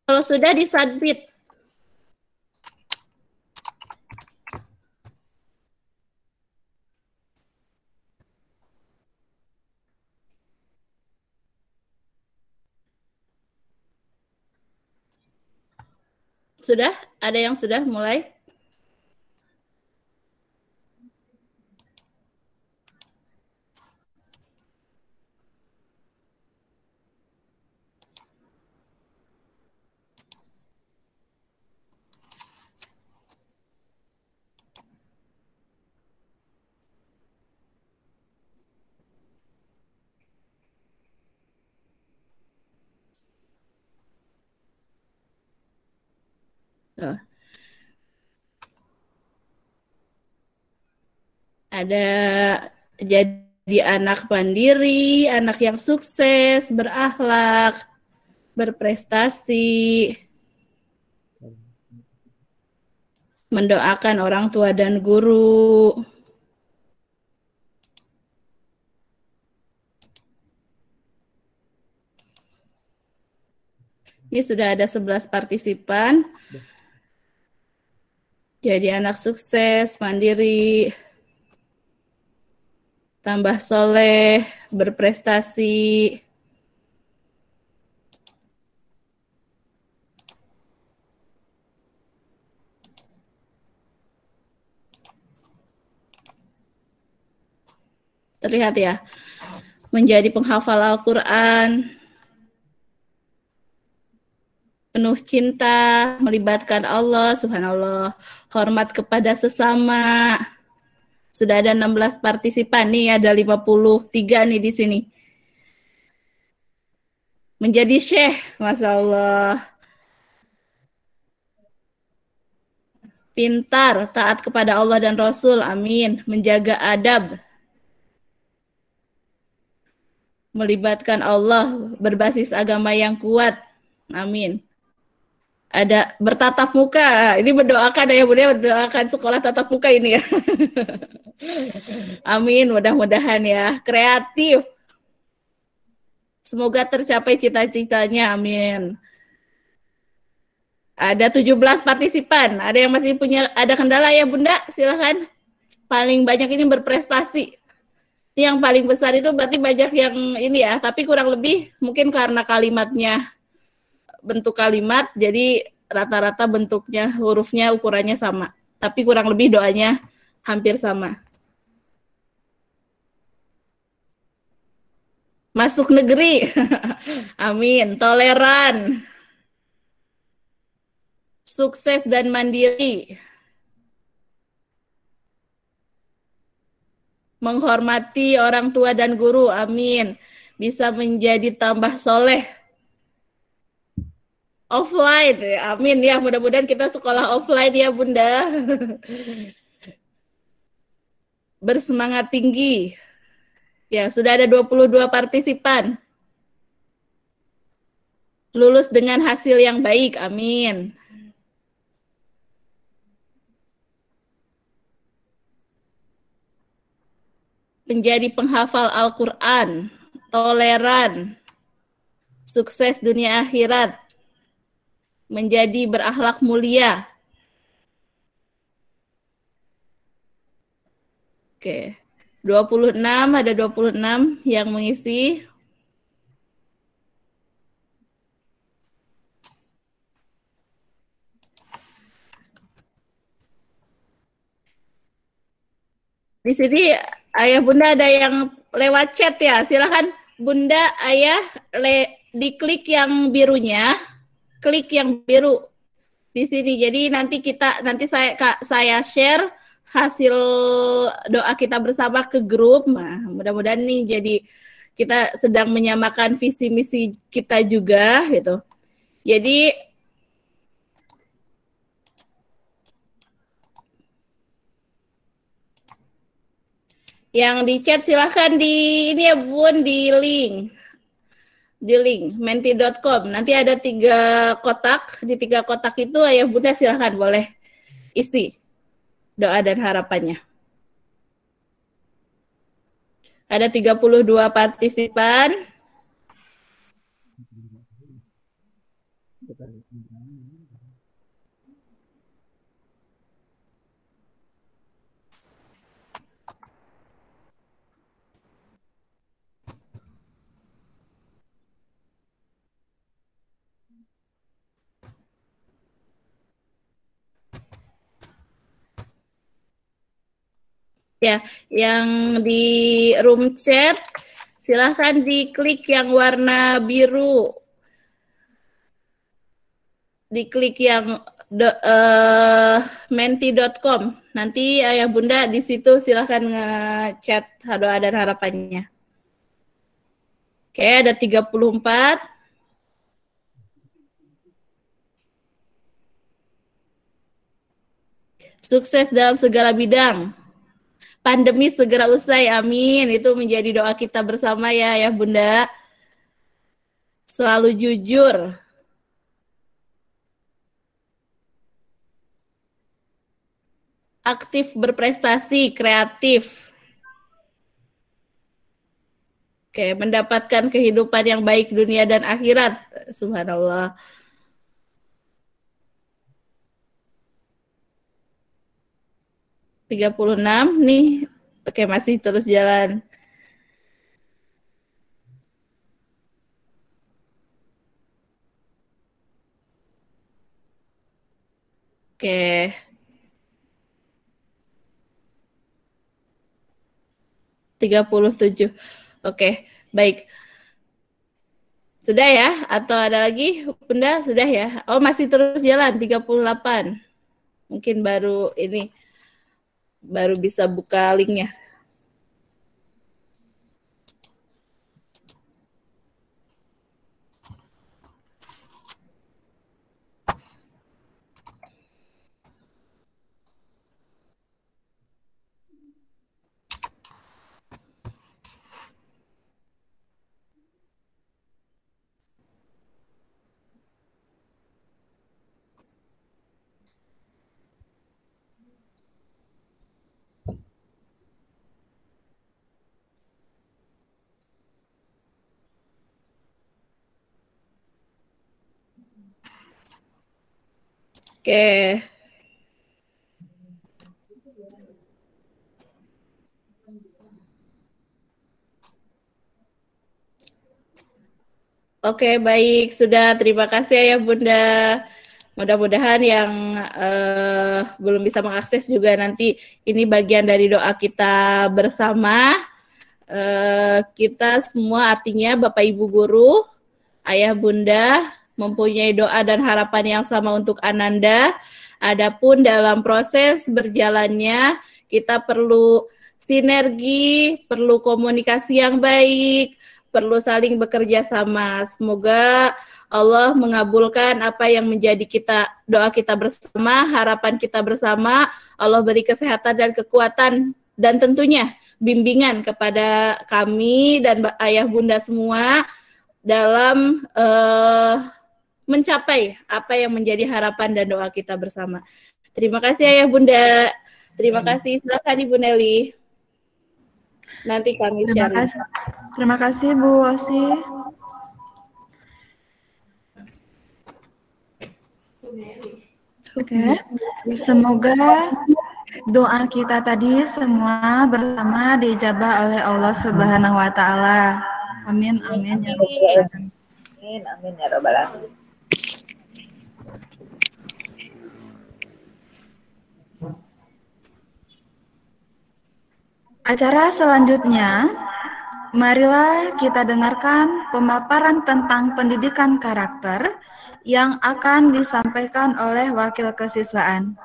Kalau sudah disubmit. Sudah? Ada yang sudah mulai? Ada jadi anak mandiri, anak yang sukses, berakhlak, berprestasi, mendoakan orang tua dan guru, Ini sudah ada 11 partisipan. Jadi anak sukses, mandiri, tambah soleh, berprestasi. Terlihat ya, menjadi penghafal Al-Quran, penuh cinta, melibatkan Allah, subhanallah, hormat kepada sesama. Sudah ada 16 partisipan nih, ada 53 nih di sini. Menjadi syekh, Masya Allah. Pintar, taat kepada Allah dan Rasul, amin. Menjaga adab, melibatkan Allah, berbasis agama yang kuat, amin. Ada bertatap muka, ini berdoakan ya Bunda, berdoakan sekolah tatap muka ini ya. Amin, mudah-mudahan ya. Kreatif, semoga tercapai cita-citanya, amin. Ada 17 partisipan, ada yang masih punya, ada kendala ya Bunda, silahkan. Paling banyak ini berprestasi. Yang paling besar itu berarti banyak yang ini ya, tapi kurang lebih mungkin karena kalimatnya, bentuk kalimat, jadi rata-rata bentuknya, hurufnya, ukurannya sama. Tapi kurang lebih doanya hampir sama. Masuk negeri, amin. Toleran, sukses dan mandiri, menghormati orang tua dan guru, amin. Bisa menjadi tambah soleh. Offline, amin ya. Mudah-mudahan kita sekolah offline ya Bunda. Bersemangat tinggi. Ya, sudah ada 22 partisipan. Lulus dengan hasil yang baik, amin. Menjadi penghafal Al-Quran, toleran, sukses dunia akhirat, menjadi berakhlak mulia. Oke, 26, ada 26 yang mengisi. Di sini Ayah Bunda ada yang lewat chat ya. Silakan Bunda, Ayah diklik yang birunya. Klik yang biru di sini. Jadi nanti saya share hasil doa kita bersama ke grup. Nah, mudah-mudahan nih jadi kita sedang menyamakan visi misi kita juga gitu. Jadi yang di chat silahkan di ini ya Bun, di link menti.com. Nanti ada 3 kotak, di 3 kotak itu Ayah Bunda silahkan boleh isi doa dan harapannya. Ada 32 partisipan. Ya, yang di room chat silahkan diklik yang warna biru. Diklik yang menti.com. Nanti Ayah Bunda di situ silahkan nge-chat doa dan harapannya. Oke, ada 34. Sukses dalam segala bidang. Pandemi segera usai, amin. Itu menjadi doa kita bersama ya Bunda. Selalu jujur. Aktif berprestasi, kreatif. Oke, mendapatkan kehidupan yang baik dunia dan akhirat. Subhanallah. 36 nih. Oke, masih terus jalan. Oke. Tiga puluh tujuh. Oke, baik. Sudah ya? Atau ada lagi? Bunda, sudah ya? Oh, masih terus jalan 38. Mungkin baru ini baru bisa buka linknya. Oke. Oke, baik. Sudah, terima kasih ya Bunda. Mudah-mudahan yang belum bisa mengakses juga nanti ini bagian dari doa kita bersama. Kita semua artinya Bapak Ibu Guru, Ayah Bunda mempunyai doa dan harapan yang sama untuk Ananda. Adapun dalam proses berjalannya kita perlu sinergi, perlu komunikasi yang baik, perlu saling bekerja sama. Semoga Allah mengabulkan apa yang menjadi doa kita bersama, harapan kita bersama. Allah beri kesehatan dan kekuatan dan tentunya bimbingan kepada kami dan ayah bunda semua dalam mencapai apa yang menjadi harapan dan doa kita bersama. Terima kasih ayah bunda. Terima kasih. Silakan Ibu Nelly. Nanti kami share. Terima kasih Bu Osi. Oke. Semoga doa kita tadi semua bersama dijabah oleh Allah Subhanahu wa taala. Amin amin ya rabbal alamin. Amin ya rabbal alamin. Acara selanjutnya, marilah kita dengarkan pemaparan tentang pendidikan karakter yang akan disampaikan oleh wakil kesiswaan.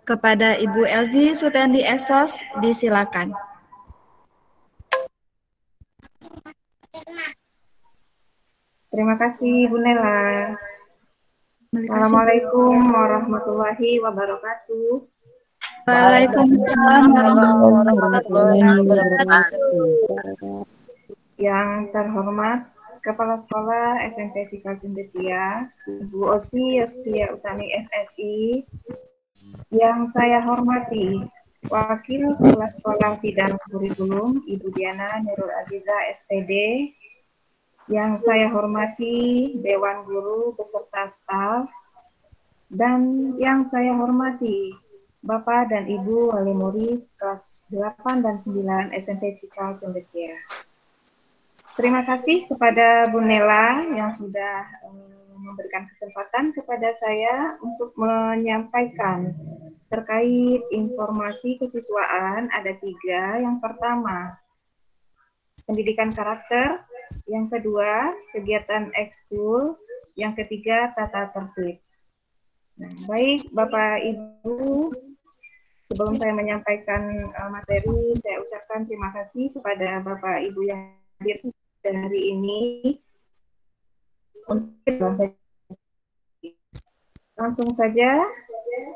Kepada Ibu Elzi Sutendi Esos, disilakan. Terima kasih Bu Nela. Assalamualaikum warahmatullahi wabarakatuh. Waalaikumsalam warahmatullahi wabarakatuh. Yang terhormat Kepala Sekolah SMP Cikal Cendekia, Ibu Osi Yostia Utami SSI. Yang saya hormati Wakil Kepala Sekolah Bidang Kurikulum Ibu Diana Nurul Aziza SPD. Yang saya hormati Dewan Guru beserta staf. Dan yang saya hormati Bapak dan Ibu wali murid kelas 8 dan 9 SMP Cikal Cendekia. Terima kasih kepada Bu Nela yang sudah memberikan kesempatan kepada saya untuk menyampaikan terkait informasi kesiswaan. Ada 3. Yang pertama, pendidikan karakter. Yang kedua, kegiatan ekskul. Yang ketiga, tata tertib. Nah, baik Bapak Ibu, sebelum saya menyampaikan materi, saya ucapkan terima kasih kepada Bapak Ibu yang hadir hari ini. Langsung saja,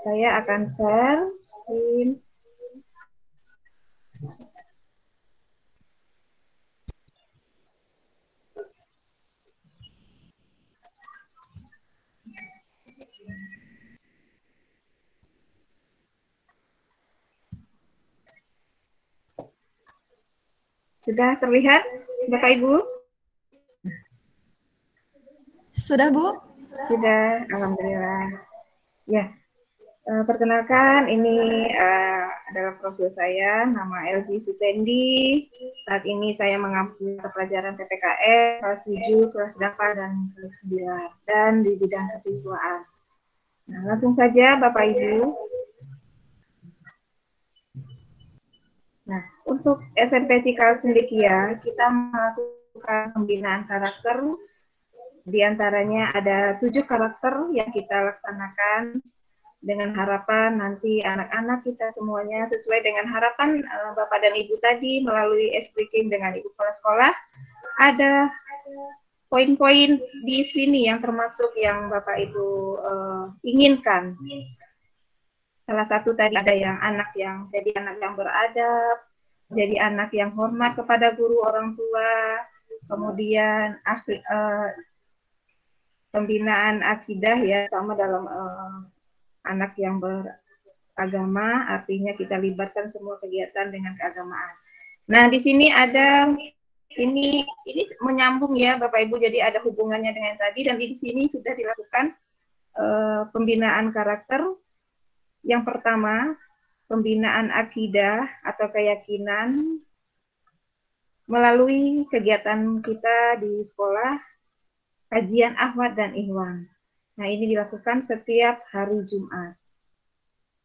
saya akan share screen. Sudah terlihat, Bapak Ibu? Sudah, Bu? Sudah, alhamdulillah. Ya, Perkenalkan, ini adalah profil saya, nama Elzi Sutendi. Saat ini saya mengambil pelajaran PPKN, kelas 7, kelas 8, dan kelas 9, dan di bidang kesiswaan. Nah, langsung saja Bapak Ibu. Nah, untuk SMP Cikal Cendekia, kita melakukan pembinaan karakter. Di antaranya ada 7 karakter yang kita laksanakan, dengan harapan nanti anak-anak kita semuanya sesuai dengan harapan Bapak dan Ibu tadi melalui speaking dengan Ibu Kepala Sekolah, ada poin-poin di sini yang termasuk yang Bapak Ibu inginkan. Salah satu tadi ada yang anak yang jadi anak yang beradab, jadi anak yang hormat kepada guru orang tua, kemudian pembinaan akidah ya, sama dalam anak yang beragama, artinya kita libatkan semua kegiatan dengan keagamaan. Nah, di sini ada ini menyambung ya Bapak Ibu, jadi ada hubungannya dengan tadi, dan di sini sudah dilakukan pembinaan karakter. Yang pertama, pembinaan akidah atau keyakinan melalui kegiatan kita di sekolah, kajian akhwat dan ikhwan. Nah, ini dilakukan setiap hari Jumat.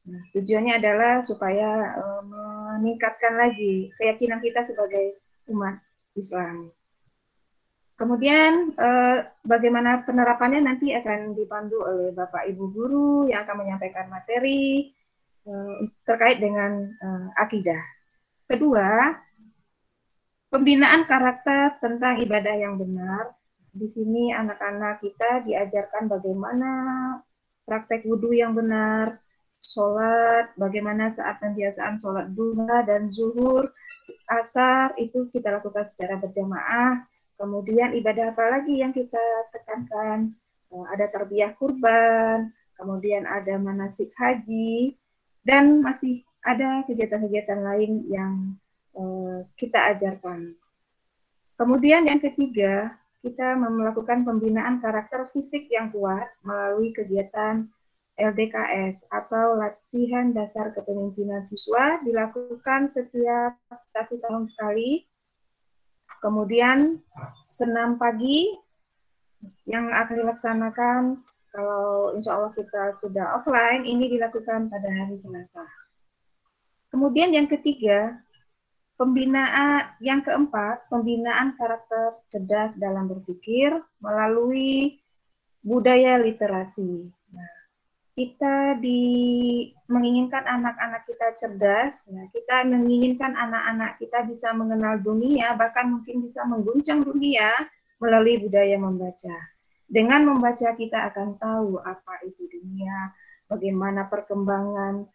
Nah, tujuannya adalah supaya meningkatkan lagi keyakinan kita sebagai umat Islam. Kemudian, bagaimana penerapannya nanti akan dipandu oleh Bapak Ibu Guru yang akan menyampaikan materi terkait dengan akidah. Kedua, pembinaan karakter tentang ibadah yang benar. Di sini anak-anak kita diajarkan bagaimana praktek wudhu yang benar, sholat, bagaimana saat pembiasaan sholat duha dan zuhur, asar, itu kita lakukan secara berjamaah. Kemudian ibadah apa lagi yang kita tekankan? Ada tarbiyah kurban, kemudian ada manasik haji, dan masih ada kegiatan-kegiatan lain yang kita ajarkan. Kemudian yang ketiga, kita melakukan pembinaan karakter fisik yang kuat melalui kegiatan LDKS atau latihan dasar kepemimpinan siswa, dilakukan setiap 1 tahun sekali. Kemudian senam pagi yang akan dilaksanakan kalau insya Allah kita sudah offline, ini dilakukan pada hari Selasa. Kemudian yang ketiga, yang keempat, pembinaan karakter cerdas dalam berpikir melalui budaya literasi. Nah, kita menginginkan anak-anak kita cerdas, ya, kita menginginkan anak-anak kita bisa mengenal dunia, bahkan mungkin bisa mengguncang dunia melalui budaya membaca. Dengan membaca kita akan tahu apa itu dunia, bagaimana perkembangan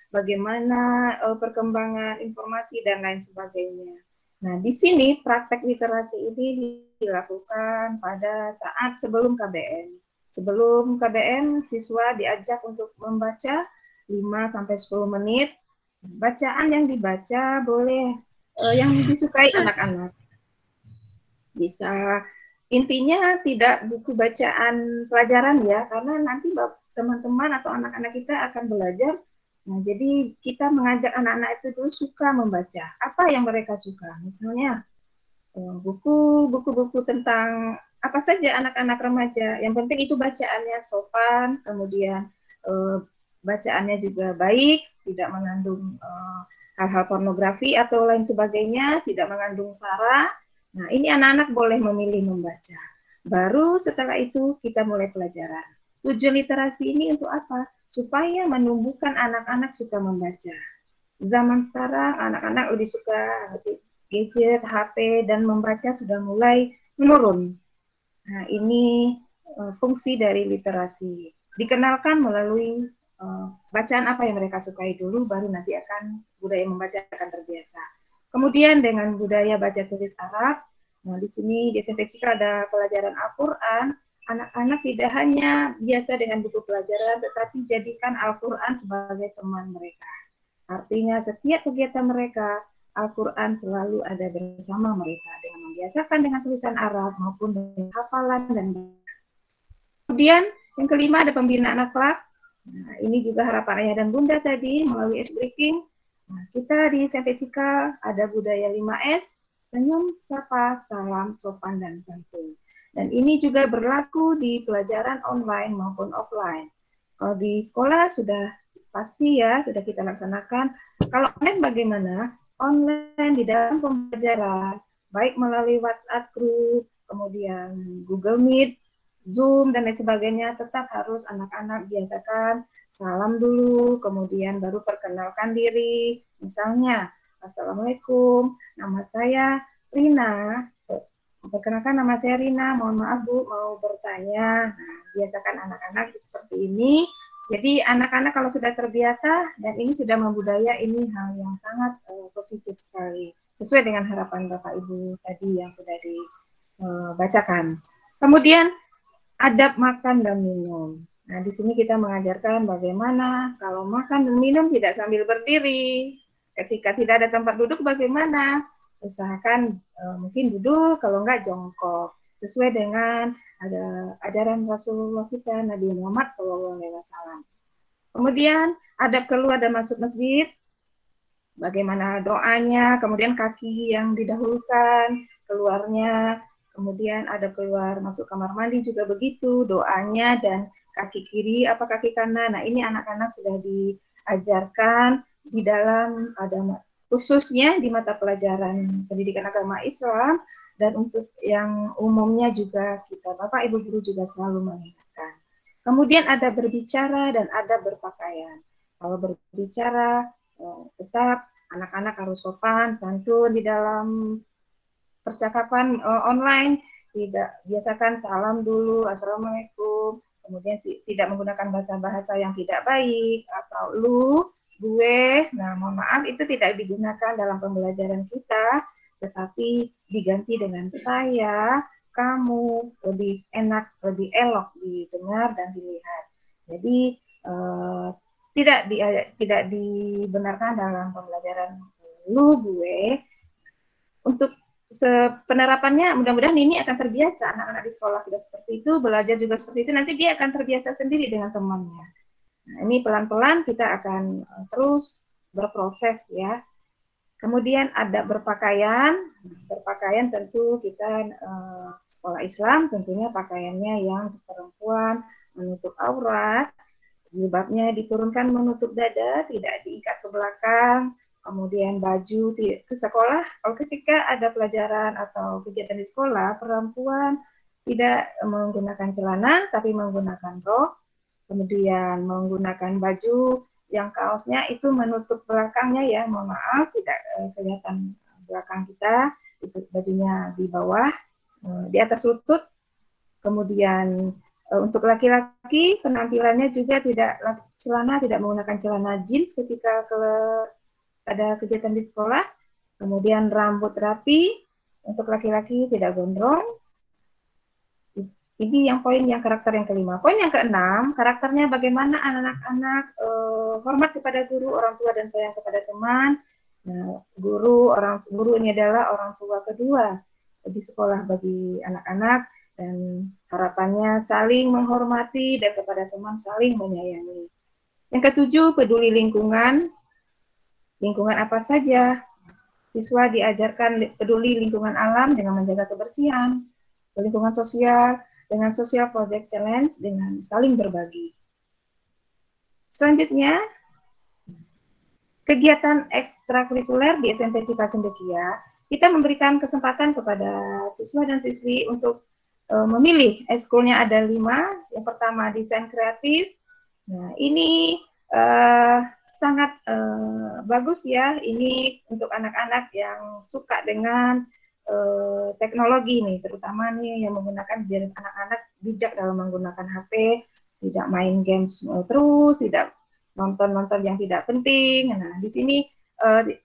informasi dan lain sebagainya. Nah, di sini praktek literasi ini dilakukan pada saat sebelum KBM. Sebelum KBM, siswa diajak untuk membaca 5-10 menit. Bacaan yang dibaca boleh yang disukai anak-anak. Bisa, intinya tidak buku bacaan pelajaran ya, karena nanti teman-teman atau anak-anak kita akan belajar. Nah, jadi kita mengajak anak-anak itu dulu suka membaca. Apa yang mereka suka? Misalnya buku-buku tentang apa saja anak-anak remaja. Yang penting itu bacaannya sopan, kemudian bacaannya juga baik, tidak mengandung hal-hal pornografi atau lain sebagainya, tidak mengandung sara. Nah, ini anak-anak boleh memilih membaca. Baru setelah itu kita mulai pelajaran. Tujuan literasi ini untuk apa? Supaya menumbuhkan anak-anak suka membaca. Zaman sekarang anak-anak lebih suka gadget, HP, dan membaca sudah mulai menurun. Nah, ini fungsi dari literasi. Dikenalkan melalui bacaan apa yang mereka sukai dulu, baru nanti akan budaya membaca akan terbiasa. Kemudian dengan budaya baca tulis Arab, nah di sini di SMP Cikal ada pelajaran Al-Quran. Anak-anak tidak hanya biasa dengan buku pelajaran, tetapi jadikan Al-Quran sebagai teman mereka. Artinya setiap kegiatan mereka, Al-Quran selalu ada bersama mereka dengan membiasakan dengan tulisan Arab maupun dengan hafalan dan kemudian yang kelima ada pembinaan akhlak Nah, ini juga harapan ayah dan bunda tadi melalui S-Breaking. Nah, kita di SMP Cikal ada budaya 5S, senyum, sapa, salam, sopan, dan santun. Dan ini juga berlaku di pelajaran online maupun offline. Kalau di sekolah sudah pasti ya, sudah kita laksanakan. Kalau online bagaimana? Online di dalam pembelajaran, baik melalui WhatsApp group, kemudian Google Meet, Zoom, dan lain sebagainya, tetap harus anak-anak biasakan salam dulu, kemudian baru perkenalkan diri. Misalnya, Assalamualaikum, nama saya Rina. Perkenalkan, nama saya Rina, mohon maaf Bu, mau bertanya. Nah, biasakan anak-anak seperti ini. Jadi anak-anak kalau sudah terbiasa, dan ini sudah membudaya, ini hal yang sangat positif sekali. Sesuai dengan harapan Bapak Ibu tadi yang sudah dibacakan. Kemudian, adab makan dan minum. Nah, di sini kita mengajarkan bagaimana kalau makan dan minum tidak sambil berdiri. Ketika tidak ada tempat duduk bagaimana? Usahakan mungkin duduk, kalau enggak jongkok. Sesuai dengan ada ajaran Rasulullah kita, Nabi Muhammad SAW. Kemudian adab keluar dan masuk masjid. Bagaimana doanya, kemudian kaki yang didahulukan, keluarnya. Kemudian ada keluar masuk kamar mandi juga begitu, doanya, dan kaki kiri apa kaki kanan. Nah, ini anak-anak sudah diajarkan di dalam ada khususnya di mata pelajaran pendidikan agama Islam, dan untuk yang umumnya juga kita Bapak Ibu guru juga selalu mengingatkan. Kemudian ada berbicara dan ada berpakaian. Kalau berbicara tetap anak-anak harus sopan, santun di dalam percakapan online, tidak biasakan salam dulu, assalamualaikum, kemudian tidak menggunakan bahasa-bahasa yang tidak baik atau lu, gue. Nah, mohon maaf, itu tidak digunakan dalam pembelajaran kita, tetapi diganti dengan saya, kamu, lebih enak, lebih elok didengar dan dilihat. Jadi tidak dibenarkan dalam pembelajaran lu, gue. Untuk penerapannya mudah-mudahan ini akan terbiasa, anak-anak di sekolah sudah seperti itu, belajar juga seperti itu, nanti dia akan terbiasa sendiri dengan temannya. Nah, ini pelan-pelan kita akan terus berproses ya. Kemudian ada berpakaian tentu kita sekolah Islam tentunya pakaiannya yang perempuan menutup aurat, jilbabnya diturunkan menutup dada, tidak diikat ke belakang. Kemudian baju ke sekolah, kalau ketika ada pelajaran atau kegiatan di sekolah, perempuan tidak menggunakan celana, tapi menggunakan rok, kemudian menggunakan baju yang kaosnya itu menutup belakangnya ya, mohon maaf, tidak kelihatan belakang kita, itu bajunya di bawah, di atas lutut. Kemudian untuk laki-laki penampilannya juga tidak celana, tidak menggunakan celana jeans ketika ada kegiatan di sekolah. Kemudian rambut rapi, untuk laki-laki tidak gondrong. Ini yang poin yang karakter yang kelima. Poin yang keenam, karakternya bagaimana anak-anak hormat kepada guru, orang tua, dan sayang kepada teman. Nah, guru ini adalah orang tua kedua di sekolah bagi anak-anak, dan harapannya saling menghormati dan kepada teman saling menyayangi. Yang ketujuh, peduli lingkungan. Lingkungan apa saja? Siswa diajarkan peduli lingkungan alam dengan menjaga kebersihan, lingkungan sosial dengan social project challenge dengan saling berbagi. Selanjutnya, kegiatan ekstrakurikuler di SMP Cikal Cendekia, kita memberikan kesempatan kepada siswa dan siswi untuk memilih. Ekskulnya ada 5. Yang pertama desain kreatif. Nah, ini sangat bagus ya, ini untuk anak-anak yang suka dengan teknologi nih, terutama nih yang menggunakan, biar anak-anak bijak dalam menggunakan HP, tidak main games terus, tidak nonton-nonton yang tidak penting. Nah, di sini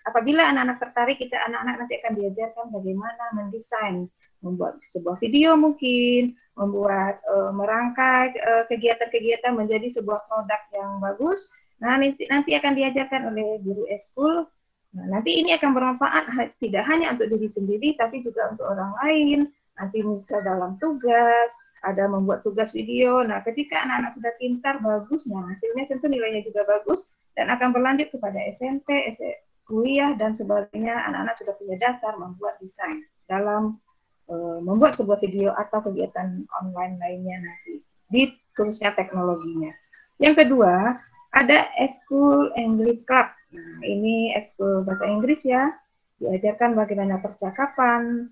apabila anak-anak tertarik, anak-anak nanti akan diajarkan bagaimana mendesain, membuat sebuah video mungkin, membuat merangkai kegiatan-kegiatan menjadi sebuah produk yang bagus. Nah, nanti akan diajarkan oleh guru eskul. Nah, nanti ini akan bermanfaat tidak hanya untuk diri sendiri, tapi juga untuk orang lain. Nanti bisa dalam tugas, ada membuat tugas video. Nah, ketika anak-anak sudah pintar, bagus, nah hasilnya tentu nilainya juga bagus dan akan berlanjut kepada SMP, kuliah dan sebagainya. Anak-anak sudah punya dasar membuat desain dalam membuat sebuah video atau kegiatan online lainnya nanti di khususnya teknologinya. Yang kedua, ada School English Club. Nah, ini ekskul bahasa Inggris ya, diajarkan bagaimana percakapan,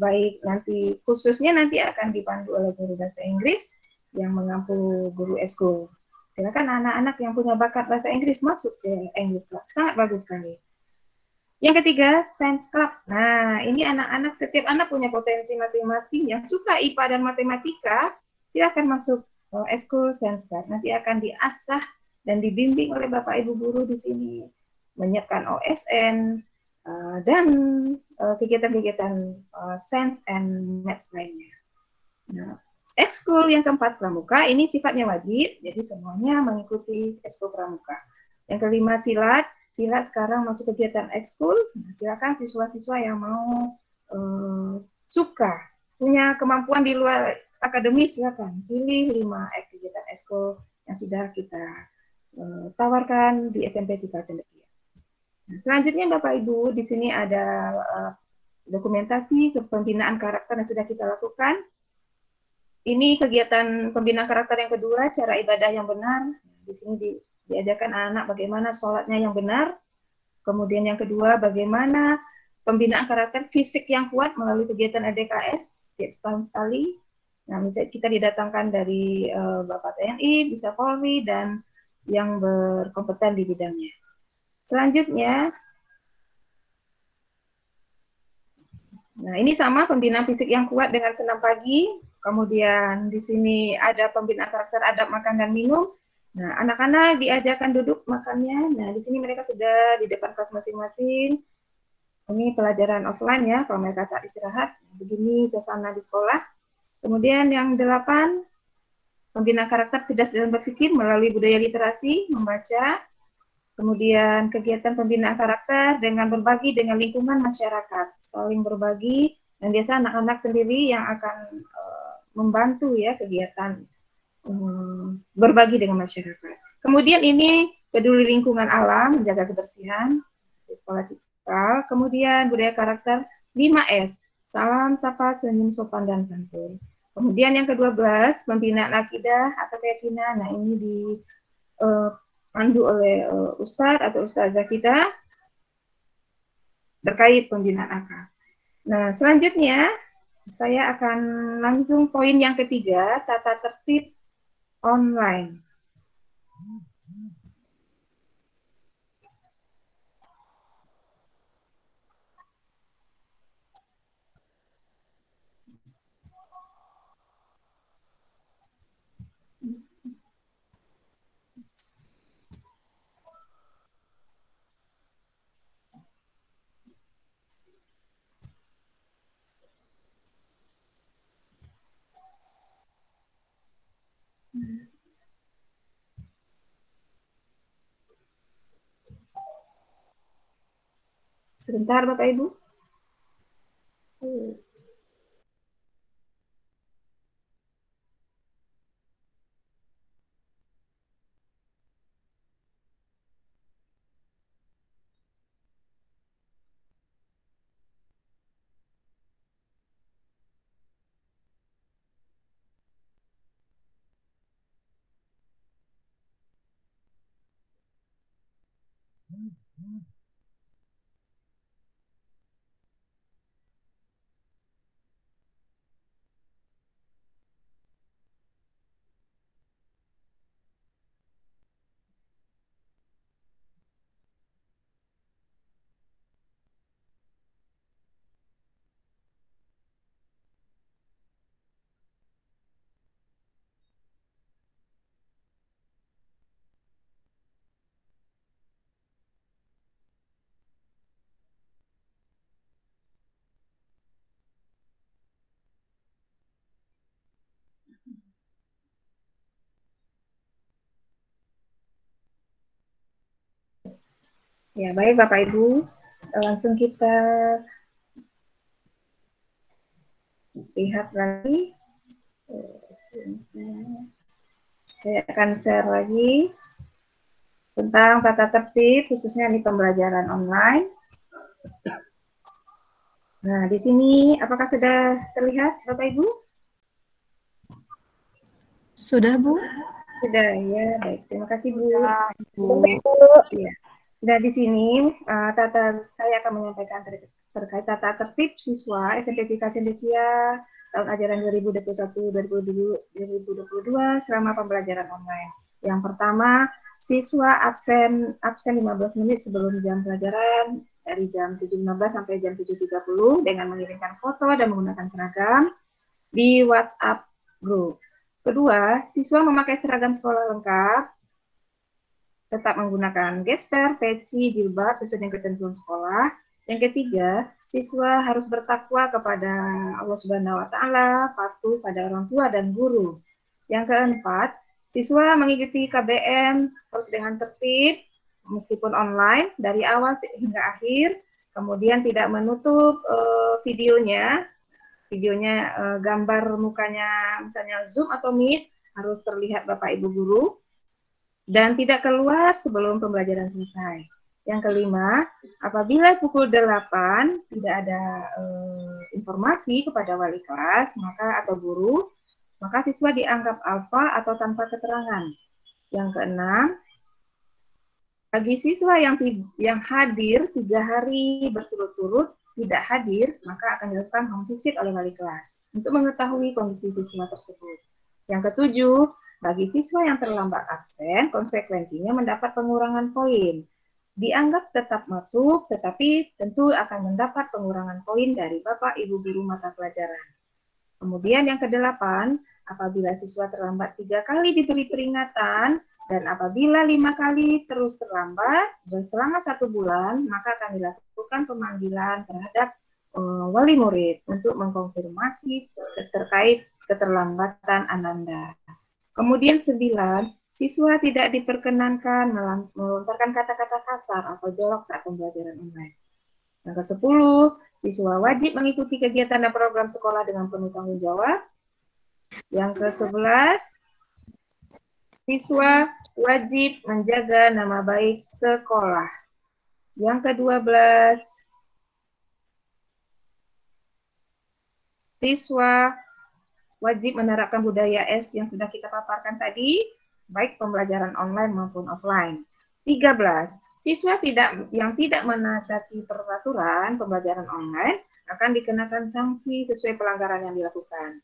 baik nanti khususnya nanti akan dipandu oleh guru bahasa Inggris yang mengampu guru eskul. Silakan anak-anak yang punya bakat bahasa Inggris masuk ke English Club, sangat bagus sekali. Yang ketiga, Science Club. Nah, ini anak-anak, setiap anak punya potensi masing-masing. Yang suka IPA dan matematika, silakan masuk eskul Science Club. Nanti akan diasah dan dibimbing oleh Bapak Ibu guru di sini, menyiapkan OSN dan kegiatan-kegiatan Science and Maths lainnya. Nah, ekskul yang keempat pramuka, ini sifatnya wajib, jadi semuanya mengikuti ekskul pramuka. Yang kelima silat. Silat sekarang masuk kegiatan ekskul, silakan siswa-siswa yang mau suka, punya kemampuan di luar akademi, silakan pilih 5 kegiatan ekskul yang sudah kita tawarkan di SMP Cikal Cendekia. Nah, selanjutnya Bapak Ibu, di sini ada dokumentasi pembinaan karakter yang sudah kita lakukan. Ini kegiatan pembinaan karakter yang kedua, cara ibadah yang benar. Di sini diajarkan anak-anak bagaimana sholatnya yang benar. Kemudian yang kedua, bagaimana pembinaan karakter fisik yang kuat melalui kegiatan ADKS tiap setahun sekali. Nah, misalnya kita didatangkan dari Bapak TNI, bisa Polri, dan yang berkompeten di bidangnya. Selanjutnya, nah ini sama pembinaan fisik yang kuat dengan senam pagi. Kemudian di sini ada pembinaan karakter adab makan dan minum. Nah, anak-anak diajarkan duduk makannya. Nah, di sini mereka sudah di depan kelas masing-masing. Ini pelajaran offline ya, kalau mereka saat istirahat. Begini suasana di sekolah. Kemudian yang 8, pembinaan karakter cerdas dalam berpikir melalui budaya literasi, membaca. Kemudian kegiatan pembinaan karakter dengan berbagi dengan lingkungan masyarakat, saling berbagi. Dan biasa anak-anak sendiri yang akan membantu ya kegiatan berbagi dengan masyarakat. Kemudian ini peduli lingkungan alam, menjaga kebersihan di sekolah Cikal. Kemudian budaya karakter 5S, salam, sapa, senyum, sopan, dan santun. Kemudian yang ke-12, pembinaan akidah atau keyakinan. Nah, ini dipandu oleh Ustadz atau Ustazah kita terkait pembinaan akal. Nah, selanjutnya saya akan langsung poin yang ketiga, tata tertib online. Sebentar Bapak Ibu. Ya, baik Bapak Ibu, langsung kita lihat lagi Saya akan share lagi tentang tata tertib khususnya di pembelajaran online. Nah, di sini apakah sudah terlihat Bapak Ibu? Sudah, Bu? Sudah, ya. Baik, terima kasih Bu. Bu. Ya. Nah, di sini saya akan menyampaikan terkait tata tertib siswa SMP Cika Cendekia tahun ajaran 2021-2022 selama pembelajaran online. Yang pertama, siswa absen 15 menit sebelum jam pelajaran dari jam 7.15 sampai jam 7.30 dengan mengirimkan foto dan menggunakan seragam di WhatsApp group. Kedua, siswa memakai seragam sekolah lengkap, tetap menggunakan gesper, peci, jilbab sesuai dengan ketentuan sekolah. Yang ketiga, siswa harus bertakwa kepada Allah Subhanahu wa Ta'ala, patuh pada orang tua dan guru. Yang keempat, siswa mengikuti KBM harus dengan tertib, meskipun online, dari awal hingga akhir, kemudian tidak menutup videonya, gambar mukanya, misalnya Zoom atau Meet, harus terlihat Bapak Ibu guru, dan tidak keluar sebelum pembelajaran selesai. Yang kelima, apabila pukul 8 tidak ada informasi kepada wali kelas atau guru, maka siswa dianggap alfa atau tanpa keterangan. Yang keenam, bagi siswa yang hadir 3 hari berturut-turut tidak hadir, maka akan dilakukan home visit oleh wali kelas untuk mengetahui kondisi siswa tersebut. Yang ketujuh, bagi siswa yang terlambat absen, konsekuensinya mendapat pengurangan poin. Dianggap tetap masuk, tetapi tentu akan mendapat pengurangan poin dari Bapak Ibu guru mata pelajaran. Kemudian yang kedelapan, apabila siswa terlambat 3 kali diberi peringatan, dan apabila 5 kali terus terlambat dan selama 1 bulan, maka akan dilakukan pemanggilan terhadap wali murid untuk mengkonfirmasi terkait keterlambatan Ananda. Kemudian 9, siswa tidak diperkenankan melontarkan kata-kata kasar atau jorok saat pembelajaran online. Yang ke-10, siswa wajib mengikuti kegiatan dan program sekolah dengan penuh tanggung jawab. Yang ke-11, siswa wajib menjaga nama baik sekolah. Yang ke-12, siswa wajib menerapkan budaya S yang sudah kita paparkan tadi, baik pembelajaran online maupun offline. 13, siswa yang tidak menaati peraturan pembelajaran online akan dikenakan sanksi sesuai pelanggaran yang dilakukan.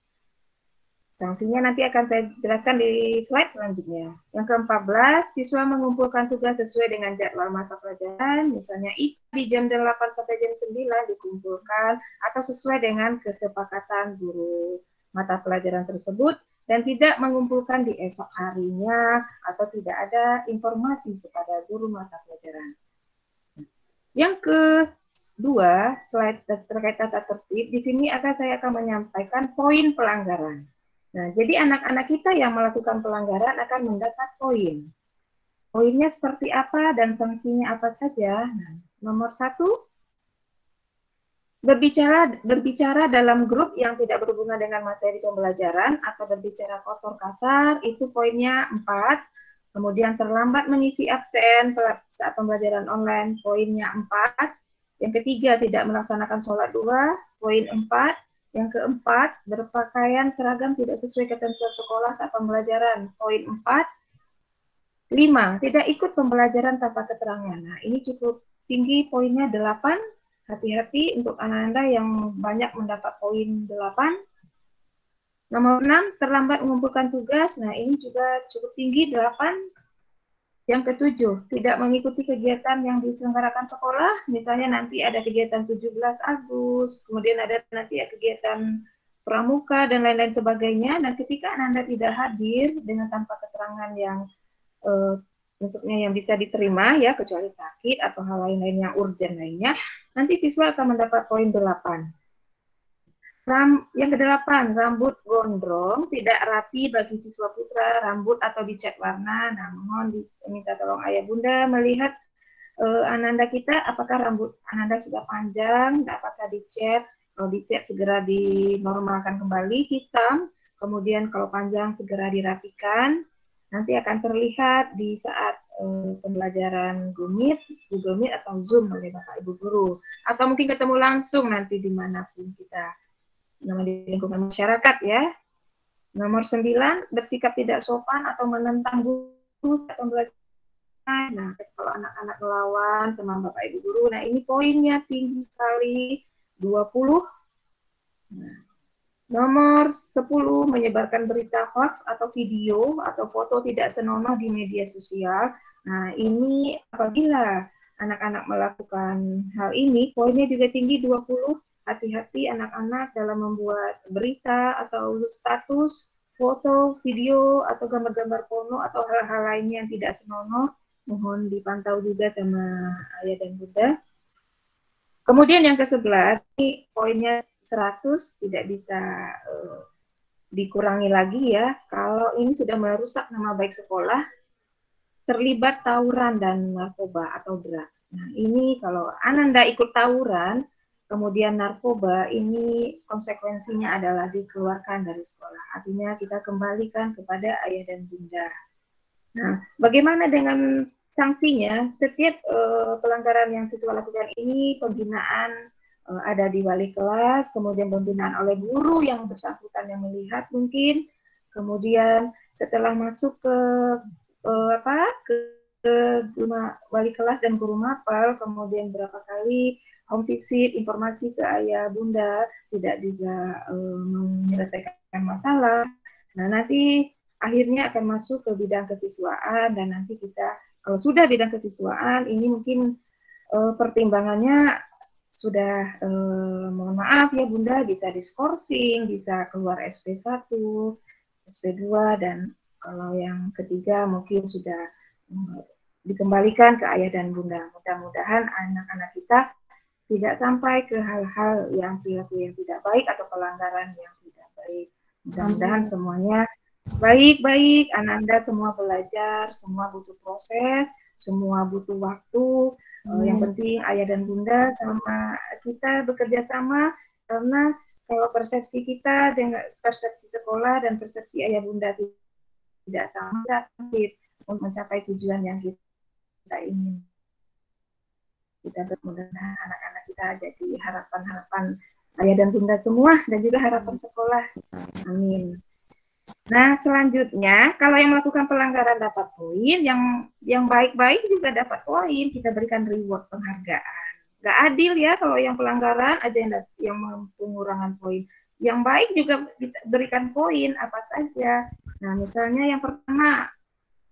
Sanksinya nanti akan saya jelaskan di slide selanjutnya. Yang ke-14, siswa mengumpulkan tugas sesuai dengan jadwal mata pelajaran, misalnya di jam 8 sampai jam 9 dikumpulkan, atau sesuai dengan kesepakatan guru mata pelajaran tersebut, dan tidak mengumpulkan di esok harinya, atau tidak ada informasi kepada guru mata pelajaran. Yang kedua, slide terkait tata tertib, di sini saya akan menyampaikan poin pelanggaran. Nah, jadi anak-anak kita yang melakukan pelanggaran akan mendapat poin. Poinnya seperti apa dan sanksinya apa saja? Nah, nomor 1, berbicara dalam grup yang tidak berhubungan dengan materi pembelajaran atau berbicara kotor kasar, itu poinnya 4. Kemudian terlambat mengisi absen saat pembelajaran online, poinnya 4. Yang ketiga, tidak melaksanakan sholat 2, poin 4. Yang keempat, berpakaian seragam tidak sesuai ketentuan sekolah saat pembelajaran, poin 4. 5, tidak ikut pembelajaran tanpa keterangan. Nah, ini cukup tinggi, poinnya 8. Hati-hati untuk anak-anak yang banyak mendapat poin 8. Nomor 6, terlambat mengumpulkan tugas. Nah, ini juga cukup tinggi, 8. Yang ke-7, tidak mengikuti kegiatan yang diselenggarakan sekolah, misalnya nanti ada kegiatan 17 Agustus, kemudian ada nanti kegiatan pramuka, dan lain-lain sebagainya. Dan ketika Anda tidak hadir dengan tanpa keterangan yang maksudnya yang bisa diterima, ya, kecuali sakit atau hal lain-lain yang urgent lainnya, nanti siswa akan mendapat poin 8. Yang ke-8, rambut gondrong tidak rapi bagi siswa putra, rambut atau dicat warna. Nah, mohon diminta tolong ayah bunda melihat Ananda kita, apakah rambut Ananda sudah panjang, apakah dicat. Kalau dicat segera dinormalkan kembali hitam. kemudian kalau panjang segera dirapikan. Nanti akan terlihat di saat pembelajaran Google Meet atau Zoom oleh Bapak Ibu guru. Atau mungkin ketemu langsung nanti dimanapun kita, di lingkungan masyarakat ya. Nomor 9, bersikap tidak sopan atau menentang guru saat pembelajaran. Nah, kalau anak-anak melawan sama Bapak Ibu guru, nah ini poinnya tinggi sekali, 20. Nah, nomor 10, menyebarkan berita hoax atau video atau foto tidak senonoh di media sosial. Nah, ini apabila anak-anak melakukan hal ini, poinnya juga tinggi, 20. Hati-hati anak-anak dalam membuat berita atau status, foto, video, atau gambar-gambar porno atau hal-hal lainnya yang tidak senonoh. Mohon dipantau juga sama ayah dan bunda. Kemudian yang ke-11, ini poinnya 100, tidak bisa dikurangi lagi ya. Kalau ini sudah merusak nama baik sekolah, terlibat tawuran dan narkoba atau drugs. Nah, ini kalau Ananda ikut tawuran, kemudian narkoba, ini konsekuensinya adalah dikeluarkan dari sekolah. Artinya kita kembalikan kepada ayah dan bunda. Nah, bagaimana dengan sanksinya? Setiap pelanggaran yang siswa lakukan ini, pembinaan ada di wali kelas, kemudian pembinaan oleh guru yang bersangkutan yang melihat mungkin, kemudian setelah masuk ke wali kelas dan guru mapel, kemudian berapa kali home visit, informasi ke ayah bunda, tidak juga menyelesaikan masalah. Nah, nanti akhirnya akan masuk ke bidang kesiswaan, dan nanti kita, kalau sudah bidang kesiswaan, ini mungkin pertimbangannya sudah, mohon maaf ya bunda, bisa diskorsing, bisa keluar SP1, SP2, dan kalau yang ketiga mungkin sudah dikembalikan ke ayah dan bunda. Mudah-mudahan anak-anak kita tidak sampai ke hal-hal yang perilaku yang tidak baik atau pelanggaran yang tidak baik. Mudah-mudahan semuanya baik-baik. Ananda semua belajar, semua butuh proses, semua butuh waktu. Yang penting ayah dan bunda sama kita bekerja sama, karena kalau persepsi kita dengan persepsi sekolah dan persepsi ayah bunda tidak sama, untuk mencapai tujuan yang kita ingin. Kita bermudah-mudahan anak-anak kita jadi harapan-harapan ayah dan bunda semua, dan juga harapan sekolah. Amin. Nah, selanjutnya, kalau yang melakukan pelanggaran dapat poin, yang baik-baik juga dapat poin, kita berikan reward, penghargaan. Gak adil ya kalau yang pelanggaran aja yang pengurangan poin. Yang baik juga berikan poin, apa saja. Nah, misalnya yang pertama,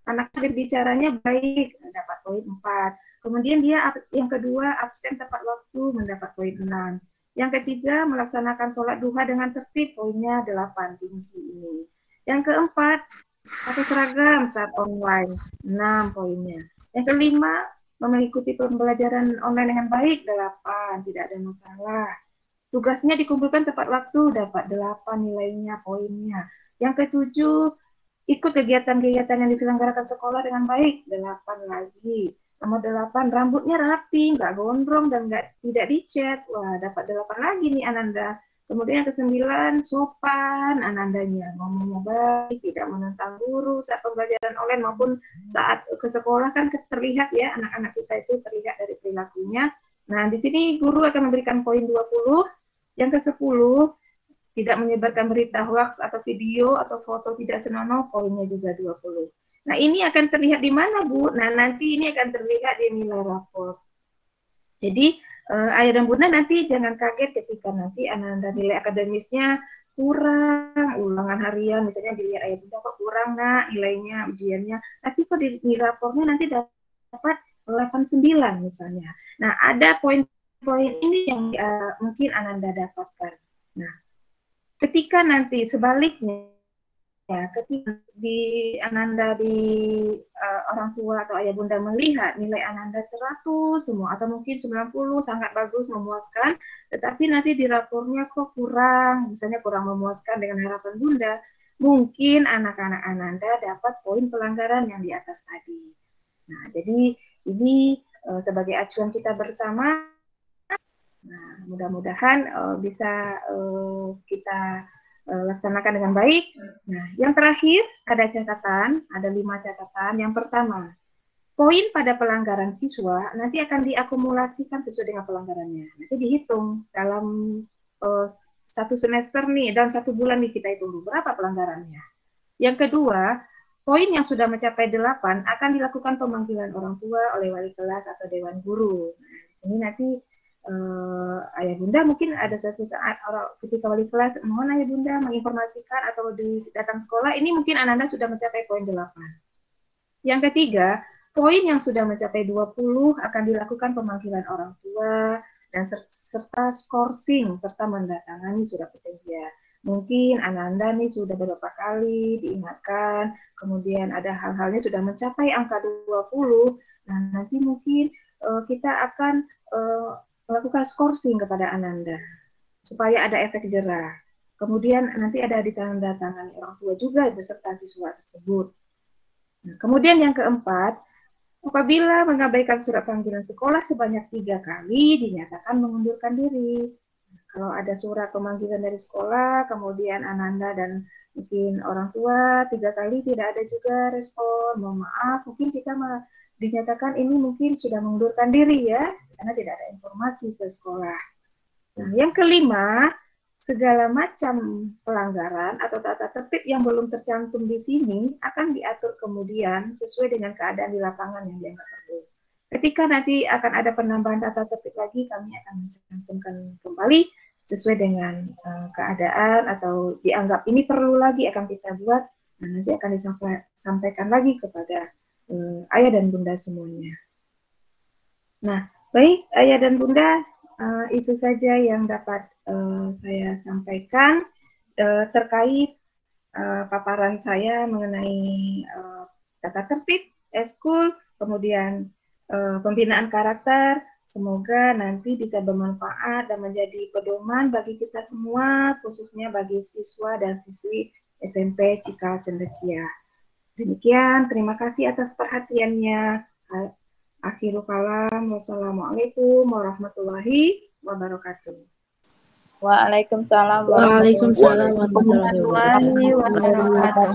anak berbicaranya baik, dapat poin 4. Kemudian dia yang kedua, absen tepat waktu, mendapat poin 6. Yang ketiga, melaksanakan sholat duha dengan tertib, poinnya 8, tinggi ini. Yang keempat, pakai seragam saat online, 6 poinnya. Yang kelima, mengikuti pembelajaran online dengan baik, 8, tidak ada masalah. Tugasnya dikumpulkan tepat waktu, dapat 8 nilainya, poinnya. Yang ketujuh, ikut kegiatan-kegiatan yang diselenggarakan sekolah dengan baik, 8 lagi. Nomor 8, rambutnya rapi, nggak gondrong dan tidak dicat, wah dapat 8 lagi nih Ananda. Kemudian yang ke-9, sopan Anandanya, ngomongnya baik, tidak menentang guru saat pembelajaran online maupun saat ke sekolah, kan terlihat ya anak-anak kita itu terlihat dari perilakunya. Nah, di sini guru akan memberikan poin 20. Yang ke-10, tidak menyebarkan berita hoax atau video atau foto tidak senonoh, poinnya juga 20. Nah, ini akan terlihat di mana, Bu? Nah, nanti ini akan terlihat di nilai rapor. Jadi, ayah dan bunda nanti jangan kaget ketika nanti Ananda nilai akademisnya kurang, ulangan harian misalnya dilihat ayah bunda kok kurang nak nilainya ujiannya, tapi kok di rapornya nanti dapat 89 misalnya. Nah, ada poin-poin ini yang mungkin Ananda dapatkan. Nah, ketika nanti sebaliknya, ya, ketika Ananda orang tua atau ayah bunda melihat nilai Ananda 100 semua atau mungkin 90 sangat bagus, memuaskan, tetapi nanti di rapornya kok kurang, misalnya kurang memuaskan dengan harapan bunda, mungkin anak-anak Ananda dapat poin pelanggaran yang di atas tadi. Nah, jadi ini sebagai acuan kita bersama. Nah, mudah-mudahan bisa kita laksanakan dengan baik. Nah, yang terakhir ada catatan, ada 5 catatan. Yang pertama, poin pada pelanggaran siswa nanti akan diakumulasikan sesuai dengan pelanggarannya. Nanti dihitung dalam 1 semester nih, dalam 1 bulan nih kita hitung berapa pelanggarannya. Yang kedua, poin yang sudah mencapai 8 akan dilakukan pemanggilan orang tua oleh wali kelas atau dewan guru. Nah, di sini nanti ayah bunda mungkin ada suatu saat ketika wali kelas mohon ayah bunda menginformasikan atau datang sekolah, ini mungkin Ananda sudah mencapai poin 8. Yang ketiga, poin yang sudah mencapai 20 akan dilakukan pemanggilan orang tua dan serta skorsing serta mendatangani surat perjanjian. Mungkin Ananda nih sudah beberapa kali diingatkan, kemudian ada hal-halnya sudah mencapai angka 20, nah nanti mungkin kita akan melakukan skorsing kepada Ananda supaya ada efek jerah. Kemudian nanti ada ditandatangani orang tua juga beserta siswa tersebut. Nah, kemudian yang keempat, apabila mengabaikan surat panggilan sekolah sebanyak 3 kali, dinyatakan mengundurkan diri. Kalau ada surat pemanggilan dari sekolah, kemudian Ananda dan mungkin orang tua 3 kali tidak ada juga respon, mohon maaf, mungkin kita dinyatakan ini mungkin sudah mengundurkan diri ya, karena tidak ada informasi ke sekolah. Nah, yang kelima, segala macam pelanggaran atau tata tertib yang belum tercantum di sini akan diatur kemudian sesuai dengan keadaan di lapangan yang dianggap perlu. Ketika nanti akan ada penambahan tata tertib lagi, kami akan mencantumkan kembali sesuai dengan keadaan atau dianggap ini perlu lagi akan kita buat, dan nanti akan disampaikan lagi kepada ayah dan bunda semuanya. Nah, baik ayah dan bunda, itu saja yang dapat saya sampaikan terkait paparan saya mengenai tata tertib, eskul, kemudian pembinaan karakter. Semoga nanti bisa bermanfaat dan menjadi pedoman bagi kita semua, khususnya bagi siswa dan siswi SMP Cikal Cendekia. Demikian, terima kasih atas perhatiannya. Akhirul kalam, wassalamualaikum warahmatullahi wabarakatuh. Waalaikumsalam warahmatullahi wabarakatuh.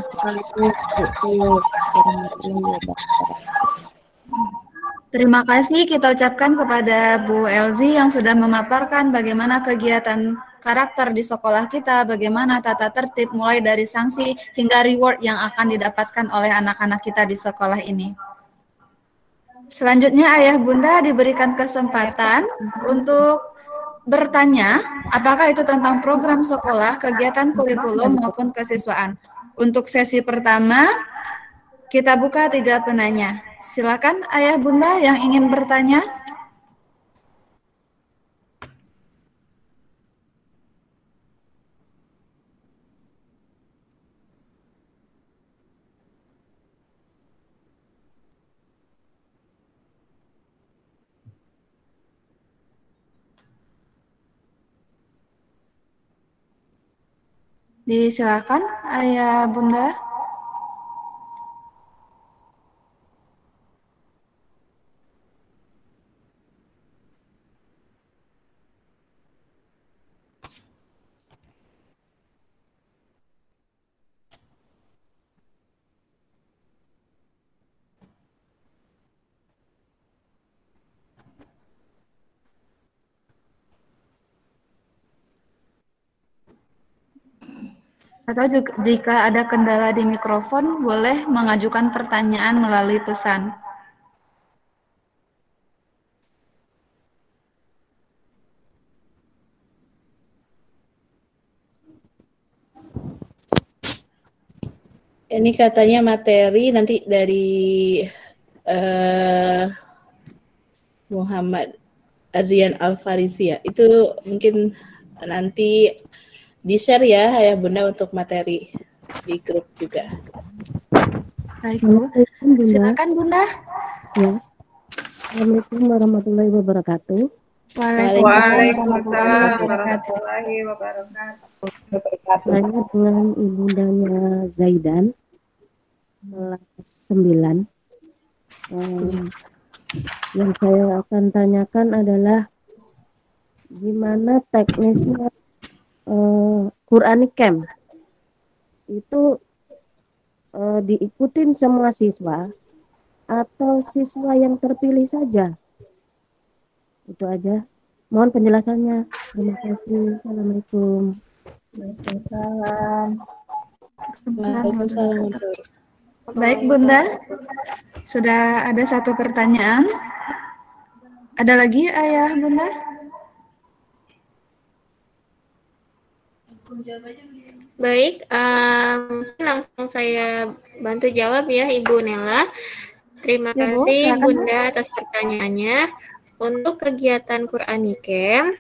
Terima kasih kita ucapkan kepada Bu Elzi yang sudah memaparkan bagaimana kegiatan karakter di sekolah kita, bagaimana tata tertib mulai dari sanksi hingga reward yang akan didapatkan oleh anak-anak kita di sekolah ini. Selanjutnya ayah bunda diberikan kesempatan untuk bertanya apakah itu tentang program sekolah, kegiatan kurikulum maupun kesiswaan. Untuk sesi pertama kita buka 3 penanya. Silakan ayah bunda yang ingin bertanya. Disilakan ayah bunda. Atau jika ada kendala di mikrofon, boleh mengajukan pertanyaan melalui pesan. Ini katanya materi nanti dari Muhammad Adrian Alfarisia. Itu mungkin nanti di-share ya ayah bunda untuk materi di grup juga. Baik Bu, silakan bunda. Ya. Assalamualaikum warahmatullahi wabarakatuh. Waalaikumsalam warahmatullahi wabarakatuh. Saya dengan ibundanya Zaidan, kelas 9. Yang saya akan tanyakan adalah gimana teknisnya Quranic Camp itu diikutin semua siswa atau siswa yang terpilih saja? Itu aja. Mohon penjelasannya. Terima kasih. Assalamualaikum. Waalaikumsalam. Waalaikumsalam. Baik Bunda, sudah ada satu pertanyaan. Ada lagi Ayah Bunda? Baik, langsung saya bantu jawab ya Ibu Nela. Terima Ya, Bu, kasih silakan, Bunda atas pertanyaannya. Untuk kegiatan Qur'ani Camp,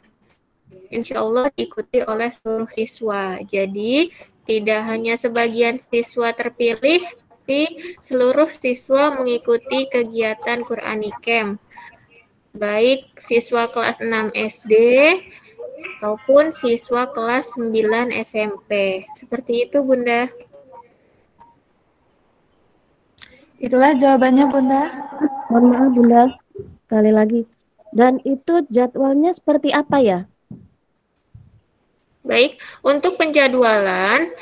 insya Allah diikuti oleh seluruh siswa. Jadi tidak hanya sebagian siswa terpilih, tapi seluruh siswa mengikuti kegiatan Qur'ani Camp. Baik siswa kelas 6 SD maupun siswa kelas 9 SMP. Seperti itu, Bunda. Itulah jawabannya Bunda. Mohon maaf Bunda, sekali lagi. Dan itu jadwalnya seperti apa ya? Baik, untuk penjadwalan,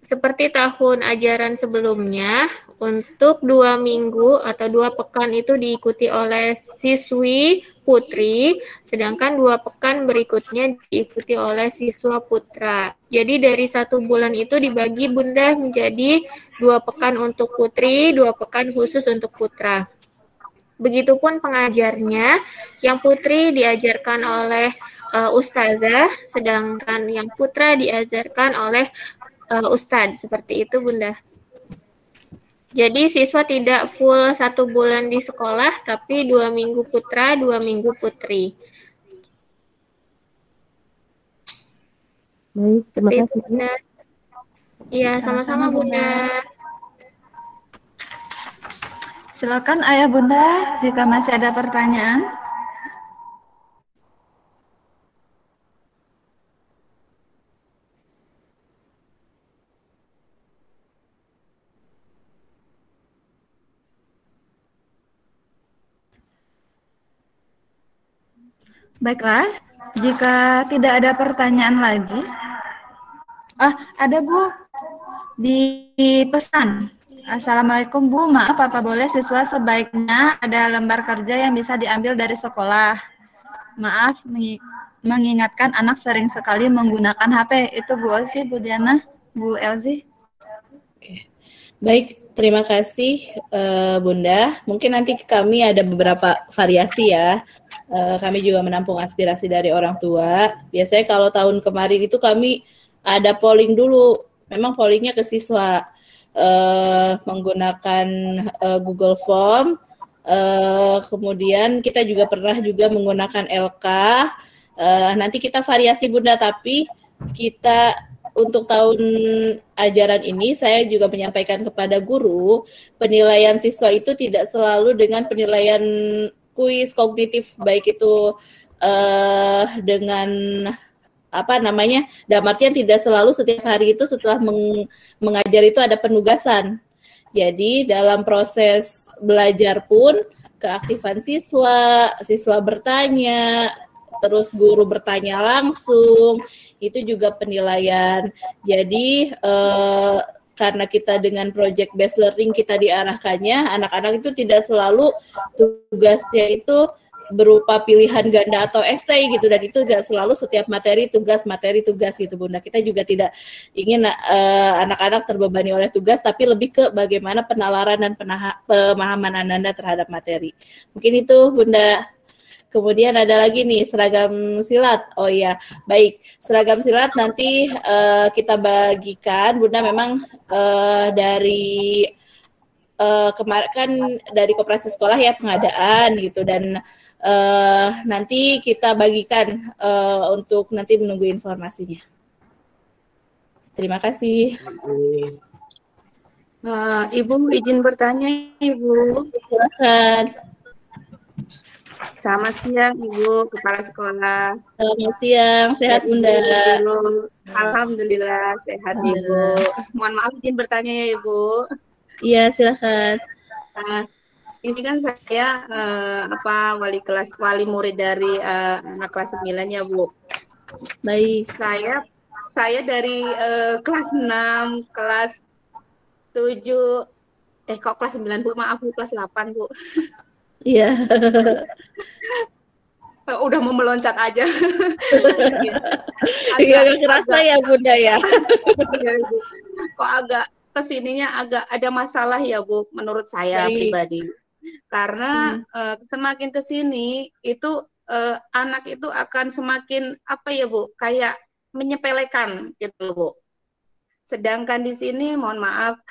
seperti tahun ajaran sebelumnya, untuk 2 minggu atau 2 pekan itu diikuti oleh siswi putri, sedangkan 2 pekan berikutnya diikuti oleh siswa putra. Jadi dari 1 bulan itu dibagi Bunda menjadi 2 pekan untuk putri, 2 pekan khusus untuk putra. Begitupun pengajarnya, yang putri diajarkan oleh ustazah, sedangkan yang putra diajarkan oleh ustadz. Seperti itu Bunda. Jadi siswa tidak full 1 bulan di sekolah, tapi 2 minggu putra, 2 minggu putri. Baik, terima Seperti kasih. itu, Bunda. Iya, sama-sama Bunda. Silakan Ayah Bunda jika masih ada pertanyaan. Baiklah, jika tidak ada pertanyaan lagi. Ada Bu di pesan. Assalamualaikum Bu, maaf apa boleh siswa sebaiknya ada lembar kerja yang bisa diambil dari sekolah. Maaf mengingatkan anak sering sekali menggunakan HP. Itu Bu Osi, Bu Diana, Bu Elzi. Baik, terima kasih Bunda. Mungkin nanti kami ada beberapa variasi ya. Kami juga menampung aspirasi dari orang tua. Biasanya kalau tahun kemarin itu kami ada polling dulu. Memang pollingnya ke siswa. Menggunakan Google Form, kemudian kita juga pernah juga menggunakan LK. Nanti kita variasi Bunda, tapi kita untuk tahun ajaran ini saya juga menyampaikan kepada guru, penilaian siswa itu tidak selalu dengan penilaian kuis kognitif, baik itu dengan dalam artian tidak selalu setiap hari itu setelah mengajar itu ada penugasan. Jadi dalam proses belajar pun keaktifan siswa bertanya, terus guru bertanya langsung, itu juga penilaian. Jadi karena kita dengan project based learning kita diarahkannya, anak-anak itu tidak selalu tugasnya itu berupa pilihan ganda atau esai gitu, dan itu tidak selalu setiap materi tugas gitu Bunda. Kita juga tidak ingin anak-anak terbebani oleh tugas, tapi lebih ke bagaimana penalaran dan pemahaman Anda terhadap materi. Mungkin itu Bunda. Kemudian ada lagi nih seragam silat. Oh iya, baik. Seragam silat nanti kita bagikan Bunda, memang dari kemarin kan dari koperasi sekolah ya pengadaan gitu, dan nanti kita bagikan untuk nanti menunggu informasinya. Terima kasih. Ibu izin bertanya Ibu. Silakan. Selamat siang Ibu Kepala Sekolah. Selamat siang, sehat Bunda. Alhamdulillah sehat Ibu. Mohon maaf izin bertanya ya Ibu. Iya silakan. Ini kan saya wali murid dari anak kelas 9 ya Bu. Baik. Saya saya dari kelas 6, kelas 7, kok kelas 9 Bu, maaf Bu, kelas 8 Bu. Iya. Udah mau meloncat aja. Iya, agak kerasa ya Bunda ya. Iya, Bu. Kok agak kesininya agak ada masalah ya Bu, menurut saya pribadi. Karena semakin kesini itu anak itu akan semakin apa ya Bu, kayak menyepelekan gitu Bu. Sedangkan di sini mohon maaf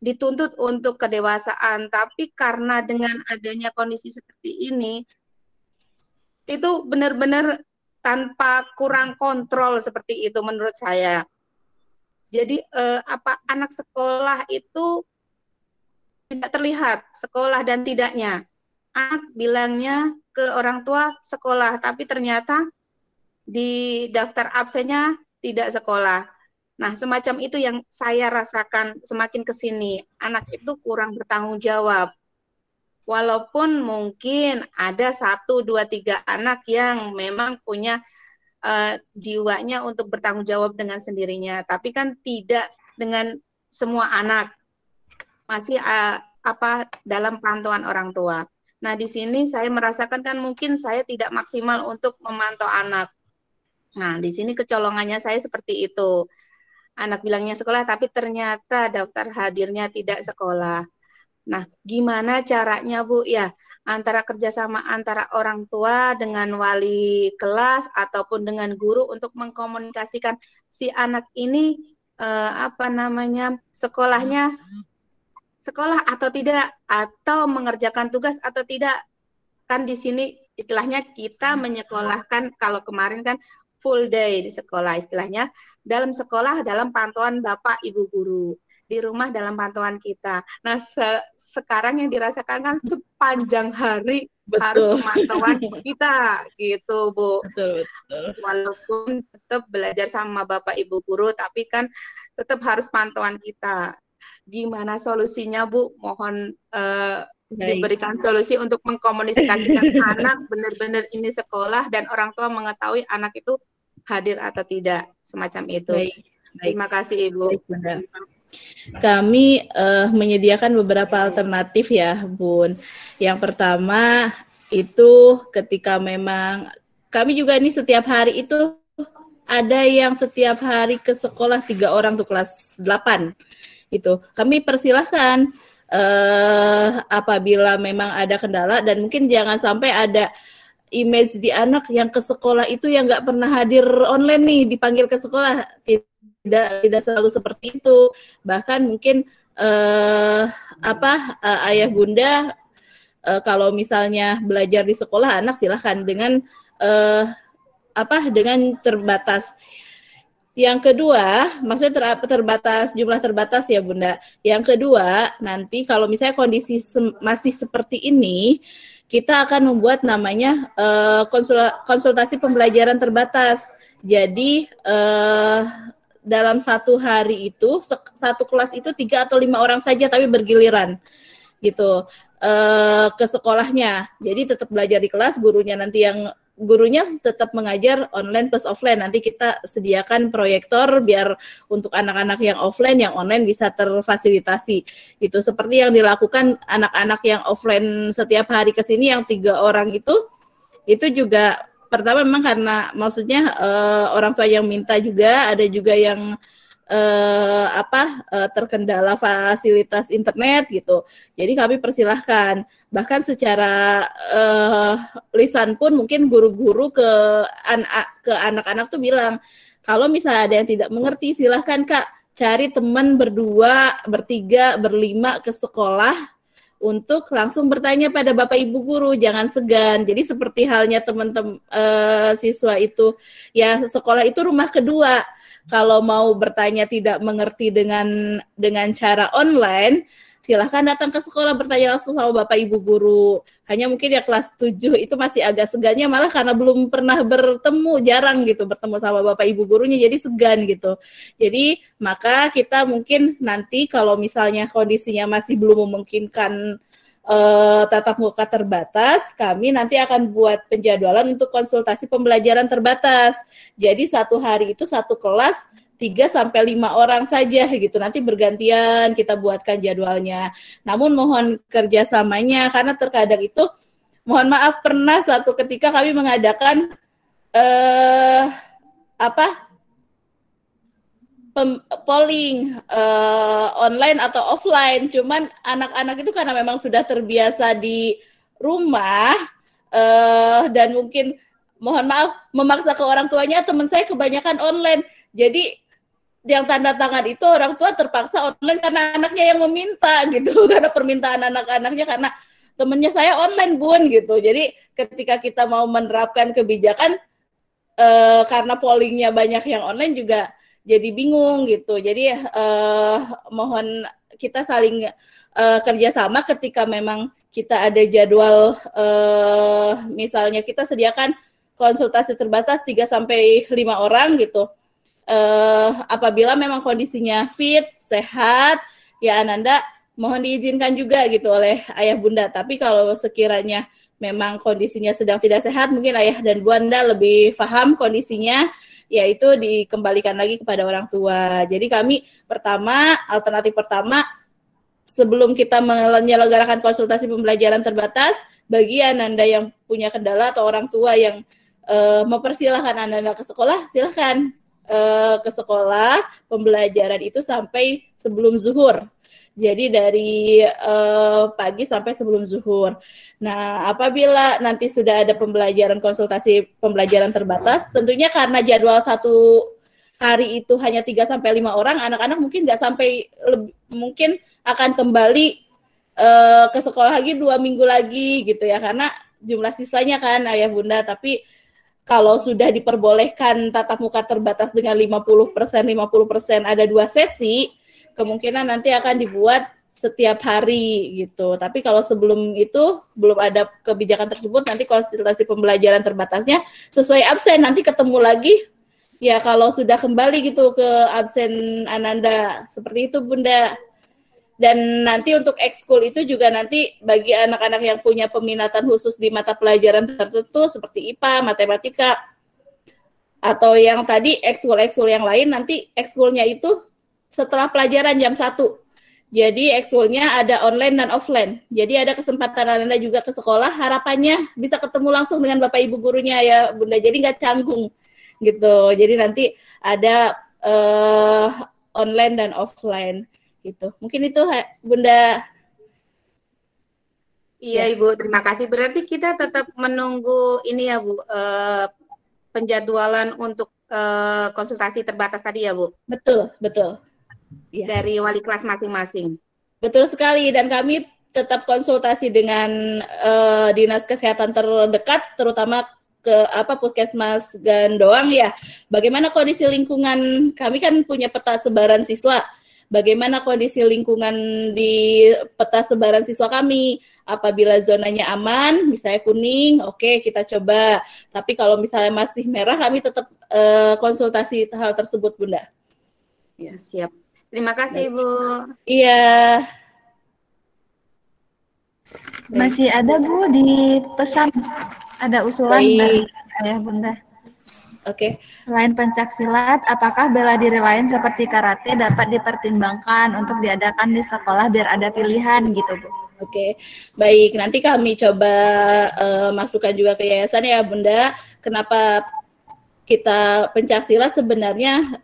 dituntut untuk kedewasaan, tapi karena dengan adanya kondisi seperti ini itu benar-benar tanpa kurang kontrol seperti itu menurut saya. Jadi anak sekolah itu tidak terlihat sekolah dan tidaknya. Anak bilangnya ke orang tua sekolah, tapi ternyata di daftar absennya tidak sekolah. Nah, semacam itu yang saya rasakan semakin ke sini. Anak itu kurang bertanggung jawab. Walaupun mungkin ada 1, 2, 3 anak yang memang punya jiwanya untuk bertanggung jawab dengan sendirinya. Tapi kan tidak dengan semua anak. Masih dalam pantauan orang tua. Nah, di sini saya merasakan kan mungkin saya tidak maksimal untuk memantau anak. Nah, di sini kecolongannya saya seperti itu. Anak bilangnya sekolah, tapi ternyata daftar hadirnya tidak sekolah. Nah, gimana caranya Bu? Ya, antara kerjasama antara orang tua dengan wali kelas ataupun dengan guru untuk mengkomunikasikan si anak ini sekolahnya sekolah atau tidak, atau mengerjakan tugas atau tidak. Kan di sini istilahnya kita menyekolahkan, kalau kemarin kan full day di sekolah, istilahnya dalam sekolah dalam pantauan Bapak Ibu guru, di rumah dalam pantauan kita. Nah, sekarang yang dirasakan kan sepanjang hari harus pemantauan kita gitu Bu. Betul. Walaupun tetap belajar sama Bapak Ibu guru, tapi kan tetap harus pantauan kita. Gimana solusinya Bu? Mohon diberikan solusi untuk mengkomunikasikan anak benar-benar ini sekolah dan orang tua mengetahui anak itu hadir atau tidak, semacam itu. Baik. Terima kasih Ibu. Baik, Bunda. Kami menyediakan beberapa alternatif ya Bun. Yang pertama itu ketika memang kami juga ini setiap hari itu ada yang setiap hari ke sekolah 3 orang tuh kelas 8 itu. Kami persilahkan apabila memang ada kendala, dan mungkin jangan sampai ada image di anak yang ke sekolah itu yang nggak pernah hadir online nih, dipanggil ke sekolah. Tidak selalu seperti itu. Bahkan mungkin ayah bunda kalau misalnya belajar di sekolah, anak silahkan dengan dengan terbatas. Yang kedua, maksudnya jumlah terbatas ya Bunda. Yang kedua, nanti kalau misalnya kondisi masih seperti ini, kita akan membuat namanya konsultasi pembelajaran terbatas. Jadi dalam satu hari itu, satu kelas itu 3 atau 5 orang saja, tapi bergiliran gitu ke sekolahnya. Jadi tetap belajar di kelas, gurunya tetap mengajar online plus offline. Nanti kita sediakan proyektor biar untuk anak-anak yang offline, yang online bisa terfasilitasi. Itu seperti yang dilakukan anak-anak yang offline setiap hari ke sini yang 3 orang itu juga pertama memang karena maksudnya orang tua yang minta juga, ada juga yang terkendala fasilitas internet gitu. Jadi kami persilahkan. Bahkan secara lisan pun mungkin guru-guru ke anak-anak tuh bilang, kalau misalnya ada yang tidak mengerti, silahkan Kak cari teman 2, 3, 5 ke sekolah untuk langsung bertanya pada Bapak Ibu guru, jangan segan. Jadi seperti halnya teman-teman siswa itu, ya sekolah itu rumah kedua. Kalau mau bertanya tidak mengerti dengan cara online, silahkan datang ke sekolah bertanya langsung sama Bapak Ibu guru. Hanya mungkin ya kelas 7 itu masih agak segannya, malah karena belum pernah bertemu, jarang gitu bertemu sama Bapak Ibu gurunya, jadi segan gitu. Jadi maka kita mungkin nanti kalau misalnya kondisinya masih belum memungkinkan tatap muka terbatas, kami nanti akan buat penjadwalan untuk konsultasi pembelajaran terbatas. Jadi satu hari itu satu kelas 3-5 orang saja gitu. Nanti bergantian kita buatkan jadwalnya. Namun mohon kerjasamanya karena terkadang itu, mohon maaf, pernah suatu ketika kami mengadakan polling online atau offline, cuman anak-anak itu karena memang sudah terbiasa di rumah dan mungkin mohon maaf memaksa ke orang tuanya, teman saya kebanyakan online, jadi yang tanda tangan itu orang tua terpaksa online karena anaknya yang meminta gitu, karena permintaan anak-anaknya, karena temennya saya online bun gitu. Jadi ketika kita mau menerapkan kebijakan karena pollingnya banyak yang online juga jadi bingung gitu. Jadi mohon kita saling kerjasama ketika memang kita ada jadwal, misalnya kita sediakan konsultasi terbatas 3-5 orang gitu. Apabila memang kondisinya fit, sehat, ya Ananda mohon diizinkan juga gitu oleh ayah bunda. Tapi kalau sekiranya memang kondisinya sedang tidak sehat, mungkin ayah dan bunda lebih paham kondisinya, yaitu dikembalikan lagi kepada orang tua. Jadi kami alternatif pertama, sebelum kita menyelenggarakan konsultasi pembelajaran terbatas, bagi Ananda yang punya kendala atau orang tua yang mempersilahkan Ananda ke sekolah, silahkan ke sekolah pembelajaran itu sampai sebelum zuhur. Jadi dari pagi sampai sebelum zuhur. Nah, apabila nanti sudah ada konsultasi pembelajaran terbatas, tentunya karena jadwal satu hari itu hanya 3-5 orang, anak-anak mungkin nggak sampai, mungkin akan kembali ke sekolah lagi 2 minggu lagi gitu ya, karena jumlah siswanya kan ayah bunda. Tapi kalau sudah diperbolehkan tatap muka terbatas dengan 50% ada 2 sesi, kemungkinan nanti akan dibuat setiap hari gitu. Tapi kalau sebelum itu belum ada kebijakan tersebut, nanti konsultasi pembelajaran terbatasnya sesuai absen, nanti ketemu lagi ya kalau sudah kembali gitu ke absen Ananda. Seperti itu Bunda. Dan nanti untuk ekskul itu juga nanti bagi anak-anak yang punya peminatan khusus di mata pelajaran tertentu seperti IPA, matematika, atau yang tadi ekskul-ekskul yang lain, nanti ekskulnya itu setelah pelajaran jam 1. Jadi ekskulnya ada online dan offline. Jadi ada kesempatan Anda juga ke sekolah, harapannya bisa ketemu langsung dengan Bapak Ibu gurunya ya Bunda. Jadi nggak canggung gitu. Jadi nanti ada online dan offline gitu. Mungkin itu Bunda. Iya Ibu, terima kasih. Berarti kita tetap menunggu ini ya Bu, penjadwalan untuk konsultasi terbatas tadi ya Bu? Betul, betul. Ya. Dari wali kelas masing-masing. Betul sekali, dan kami tetap konsultasi dengan dinas kesehatan terdekat, terutama ke Puskesmas Gandoang ya. Bagaimana kondisi lingkungan, kami kan punya peta sebaran siswa. Bagaimana kondisi lingkungan di peta sebaran siswa kami? Apabila zonanya aman, misalnya kuning, oke, kita coba. Tapi kalau misalnya masih merah, kami tetap konsultasi hal tersebut, Bunda. Ya, siap. Terima kasih, Bu. Iya. Masih ada, Bu, di pesan. Ada usulan dari Ayah Bunda. Oke. Selain pencaksilat, apakah bela diri lain seperti karate dapat dipertimbangkan untuk diadakan di sekolah biar ada pilihan gitu, Bu? Oke, baik. Nanti kami coba masukkan juga ke yayasan ya, Bunda. Kenapa kita pencaksilat sebenarnya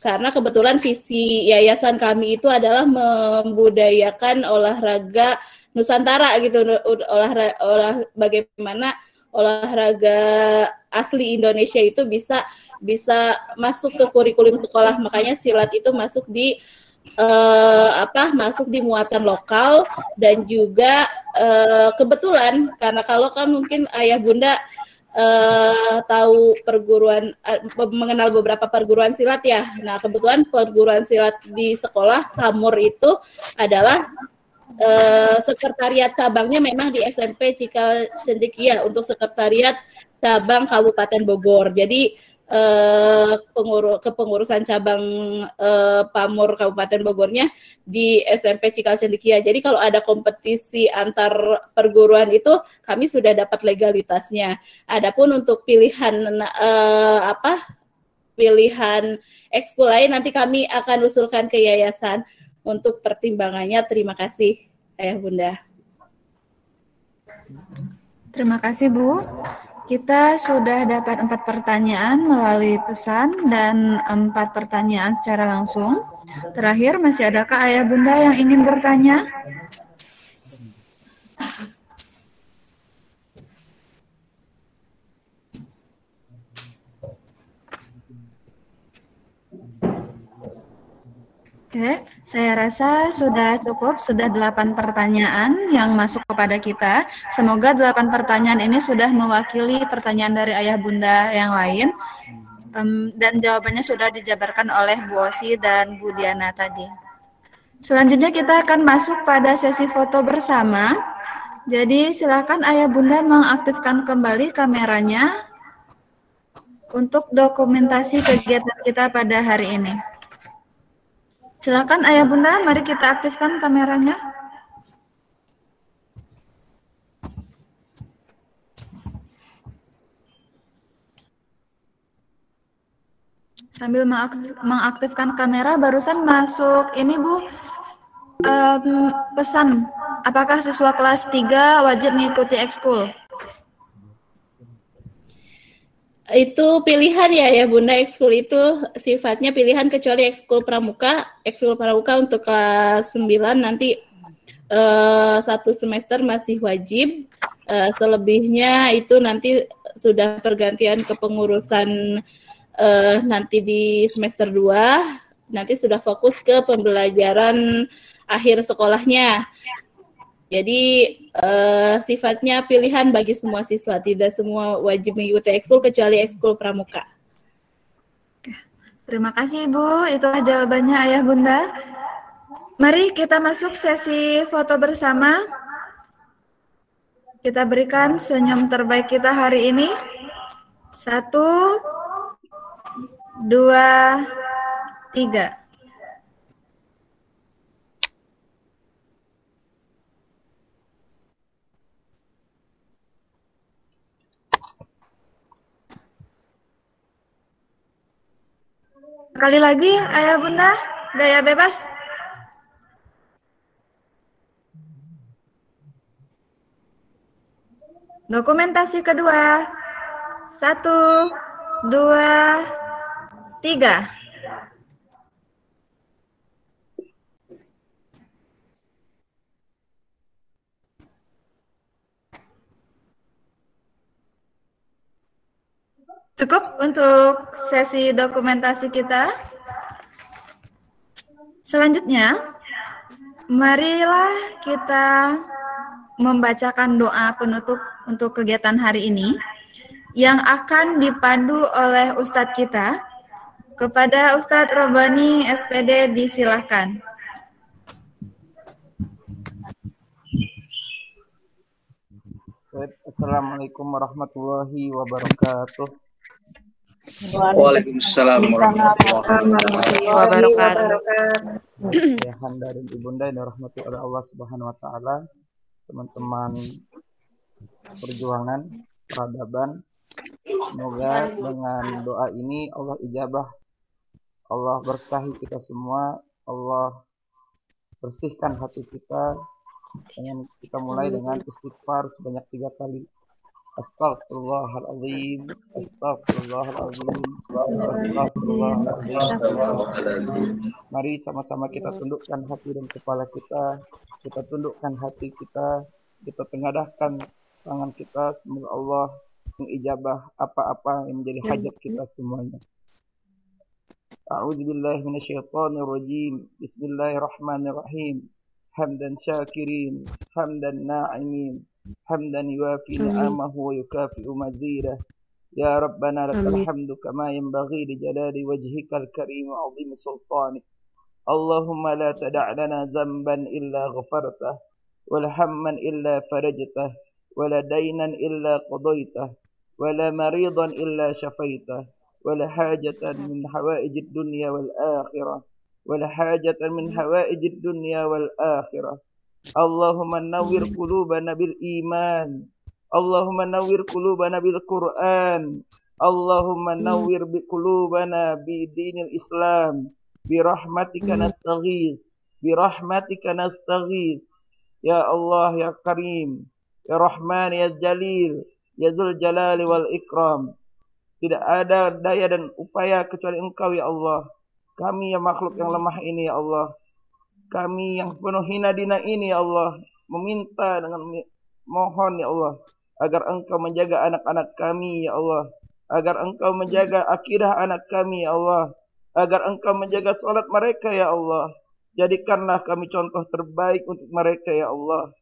karena kebetulan visi yayasan kami itu adalah membudayakan olahraga Nusantara gitu, bagaimana olahraga asli Indonesia itu bisa masuk ke kurikulum sekolah. Makanya silat itu masuk di masuk di muatan lokal, dan juga kebetulan karena kalau kan mungkin Ayah Bunda tahu mengenal beberapa perguruan silat ya. Nah, kebetulan perguruan silat di sekolah Kamur itu adalah sekretariat cabangnya memang di SMP Cikal Cendekia untuk sekretariat cabang Kabupaten Bogor. Jadi kepengurusan cabang Pamur Kabupaten Bogornya di SMP Cikal Cendekia. Jadi kalau ada kompetisi antar perguruan itu kami sudah dapat legalitasnya. Adapun untuk pilihan pilihan ekskul lain nanti kami akan usulkan ke yayasan untuk pertimbangannya. Terima kasih Ayah Bunda. Terima kasih Bu. Kita sudah dapat 4 pertanyaan melalui pesan dan 4 pertanyaan secara langsung. Terakhir, masih adakah Ayah Bunda yang ingin bertanya? Oke, saya rasa sudah cukup, sudah 8 pertanyaan yang masuk kepada kita. Semoga 8 pertanyaan ini sudah mewakili pertanyaan dari Ayah Bunda yang lain, dan jawabannya sudah dijabarkan oleh Bu Osi dan Bu Diana tadi. Selanjutnya kita akan masuk pada sesi foto bersama. Jadi silakan Ayah Bunda mengaktifkan kembali kameranya untuk dokumentasi kegiatan kita pada hari ini. Silakan Ayah Bunda, mari kita aktifkan kameranya. Sambil mengaktifkan kamera, barusan masuk ini Bu, pesan, apakah siswa kelas 3 wajib mengikuti ekskul? Itu pilihan ya Bunda, ekskul itu sifatnya pilihan kecuali ekskul pramuka. Ekskul pramuka untuk kelas 9 nanti 1 semester masih wajib. Selebihnya itu nanti sudah pergantian kepengurusan nanti di semester 2, nanti sudah fokus ke pembelajaran akhir sekolahnya. Jadi sifatnya pilihan bagi semua siswa, tidak semua wajib mengikuti ekskul kecuali ekskul pramuka. Terima kasih Ibu, itulah jawabannya Ayah Bunda. Mari kita masuk sesi foto bersama. Kita berikan senyum terbaik kita hari ini. 1, 2, 3. Sekali lagi, Ayah Bunda, gaya bebas. Dokumentasi kedua. 1, 2, 3. Cukup untuk sesi dokumentasi kita. Selanjutnya, marilah kita membacakan doa penutup untuk kegiatan hari ini yang akan dipandu oleh Ustadz kita. Kepada Ustadz Robani SPD disilahkan. Assalamualaikum warahmatullahi wabarakatuh. Waalaikumsalam warahmatullahi wabarakatuh. Ayahanda dan ibunda yang dirahmati oleh Allah Subhanahu wa taala, teman-teman perjuangan peradaban, semoga dengan doa ini Allah ijabah, Allah berkahi kita semua, Allah bersihkan hati kita. Dengan kita mulai dengan istighfar sebanyak 3 kali. Astaghfirullahaladzim, astaghfirullahaladzim, astaghfirullahaladzim. Mari sama-sama kita tundukkan hati dan kepala kita tundukkan hati kita tengadahkan tangan kita. Semoga Allah mengijabah apa-apa yang menjadi hajat kita semuanya. A'udzubillahi minasyaitonirrajim. Bismillahirrahmanirrahim. Hamdan syakirin, hamdan na'imin, hamdan yuafi ni'amahu wa yukafi'u mazidah. Ya Rabbana lakal hamdu kama yanbaghi li jalali wajhikal karim wa 'azimi sultanik. Allahumma la tada' lana dhanban illa ghafartah, wa la hamman illa farajtah, wa la daynan illa qadaitah, wa la maridan illa syafaitah, ولا حاجة من حوائج الدنيا والآخرة ولا حاجة من حوائج الدنيا والآخرة اللهم نور قلوبنا بالإيمان اللهم نور قلوبنا بالقرآن اللهم نور قلوبنا بدين الإسلام برحمتك نستغيث برحمتك نستغيث يا الله يا كريم يا رحمن يا جليل ya Dzul Jalali wal Ikram. Tidak ada daya dan upaya kecuali Engkau ya Allah. Kami yang makhluk yang lemah ini ya Allah. Kami yang penuh hina dina ini ya Allah. Meminta dengan mohon ya Allah. Agar Engkau menjaga anak-anak kami ya Allah. Agar Engkau menjaga akidah anak kami ya Allah. Agar Engkau menjaga salat mereka ya Allah. Jadikanlah kami contoh terbaik untuk mereka ya Allah.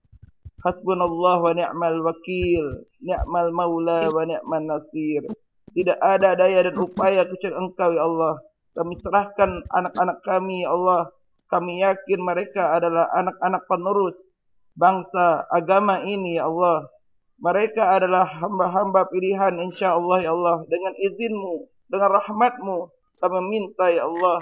Hasbunallah wa ni'mal wakil, ni'mal maula wa ni'man nasir. Tidak ada daya dan upaya kecuali Engkau ya Allah. Kami serahkan anak-anak kami ya Allah. Kami yakin mereka adalah anak-anak penerus bangsa agama ini ya Allah. Mereka adalah hamba-hamba pilihan insyaallah ya Allah. Dengan izin-Mu, dengan rahmat-Mu, kami minta ya Allah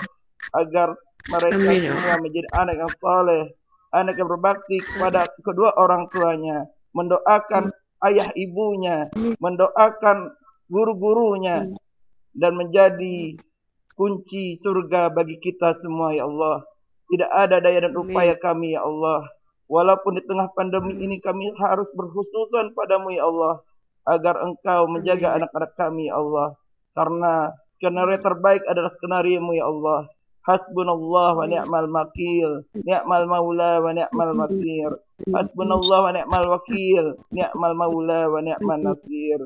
agar mereka semua menjadi anak yang saleh, anak yang berbakti kepada kedua orang tuanya, mendoakan ayah ibunya, mendoakan guru-gurunya, dan menjadi kunci surga bagi kita semua ya Allah. Tidak ada daya dan upaya kami ya Allah. Walaupun di tengah pandemi ini kami harus berhusnuzon padamu ya Allah, agar Engkau menjaga anak-anak kami ya Allah. Karena skenario terbaik adalah skenario-Mu ya Allah. Hasbunallah wa ni'mal wakil, ni'mal maula wa ni'mal nasir. Hasbunallah wa ni'mal wakil, ni'mal maula wa ni'man nasir.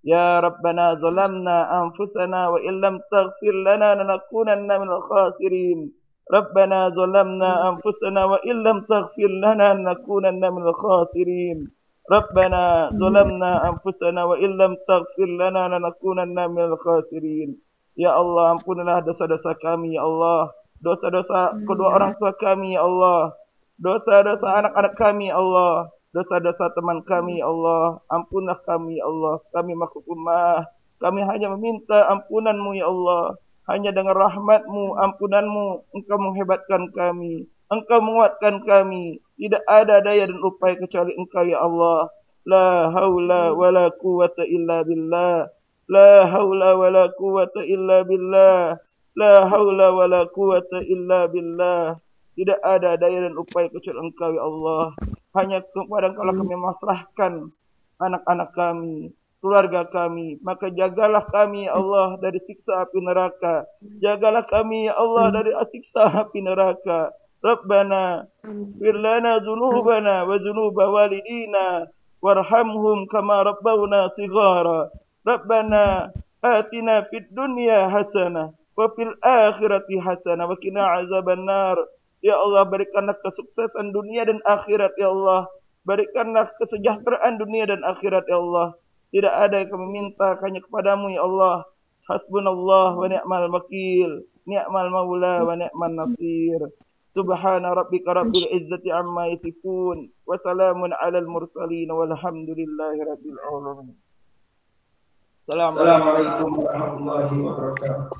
Ya Rabbana zalamna anfusana wa illam taghfir lana lanakunanna minal khasirin. Rabbana zalamna anfusana wa illam taghfir lana lanakunanna minal khasirin. Rabbana zalamna anfusana wa illam taghfir lana lanakunanna minal khasirin. Ya Allah, ampunilah dosa-dosa kami, ya Allah. Dosa-dosa kedua orang tua kami, ya Allah. Dosa-dosa anak-anak kami, ya Allah. Dosa-dosa teman kami, ya Allah. Ampunlah kami, ya Allah. Kami makhluk ummah. Kami hanya meminta ampunan-Mu, ya Allah. Hanya dengan rahmat-Mu, ampunan-Mu, Engkau menghebatkan kami. Engkau menguatkan kami. Tidak ada daya dan upaya kecuali Engkau, ya Allah. La haula wa la quwwata illa billah. La haula wa la quwwata illa billah. La haula wa la quwwata illa billah. Tidak ada daya dan upaya kecuali Engkau ya Allah. Hanya kepada Engkau kami masrahkan anak-anak kami, keluarga kami. Maka jagalah kami ya Allah dari siksa api neraka. Jagalah kami ya Allah dari siksa api neraka. Rabbana fir lana dzunubana wa dzunuba walidina warhamhum kama rabbawna shighara. Rabbana atina fid dunya hasanah wa fil akhirati hasanah wa qina azabannar. Ya Allah, berikanlah kesuksesan dunia dan akhirat ya Allah. Berikanlah kesejahteraan dunia dan akhirat ya Allah. Tidak ada yang kami minta hanya kepadamu ya Allah. Hasbunallah wa ni'mal wakil, ni'mal maula wa ni'man nasir. Subhana rabbika rabbil izzati amma yasifun wa salamun alal mursalin walhamdulillahi rabbil alamin. Assalamualaikum warahmatullahi wabarakatuh.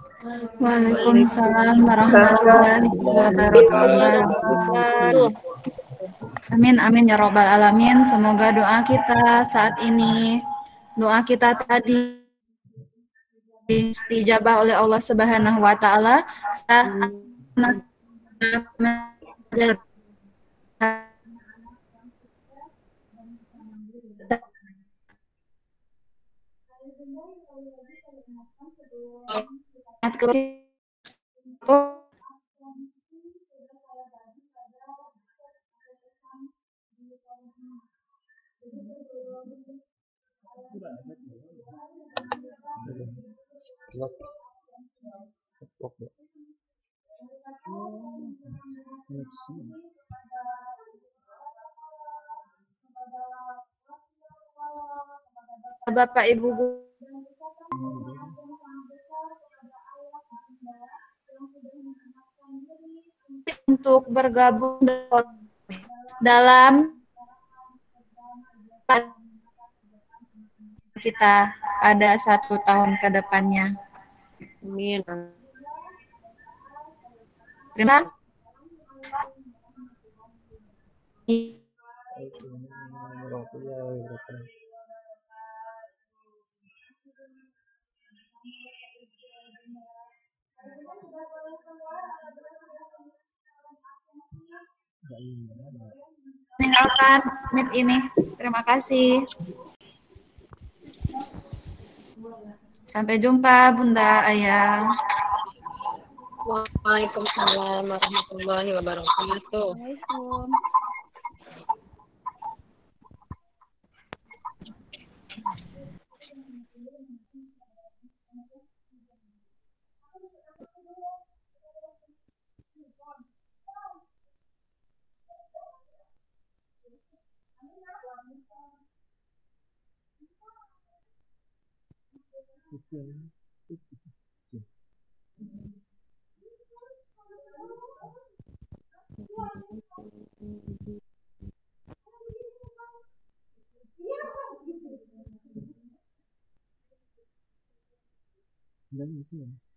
Waalaikumsalam warahmatullahi wabarakatuh. Amin amin ya robbal alamin. Semoga doa kita saat ini, doa kita tadi dijabah oleh Allah Subhanahu wa taala. Bapak Ibu untuk bergabung dalam kita pada 1 tahun ke depannya. Amin. Terima meninggalkan meet ini. Terima kasih. Sampai jumpa Bunda, Ayah. Waalaikumsalam warahmatullahi wabarakatuh. Waalaikumsalam. Enggak bisa ya?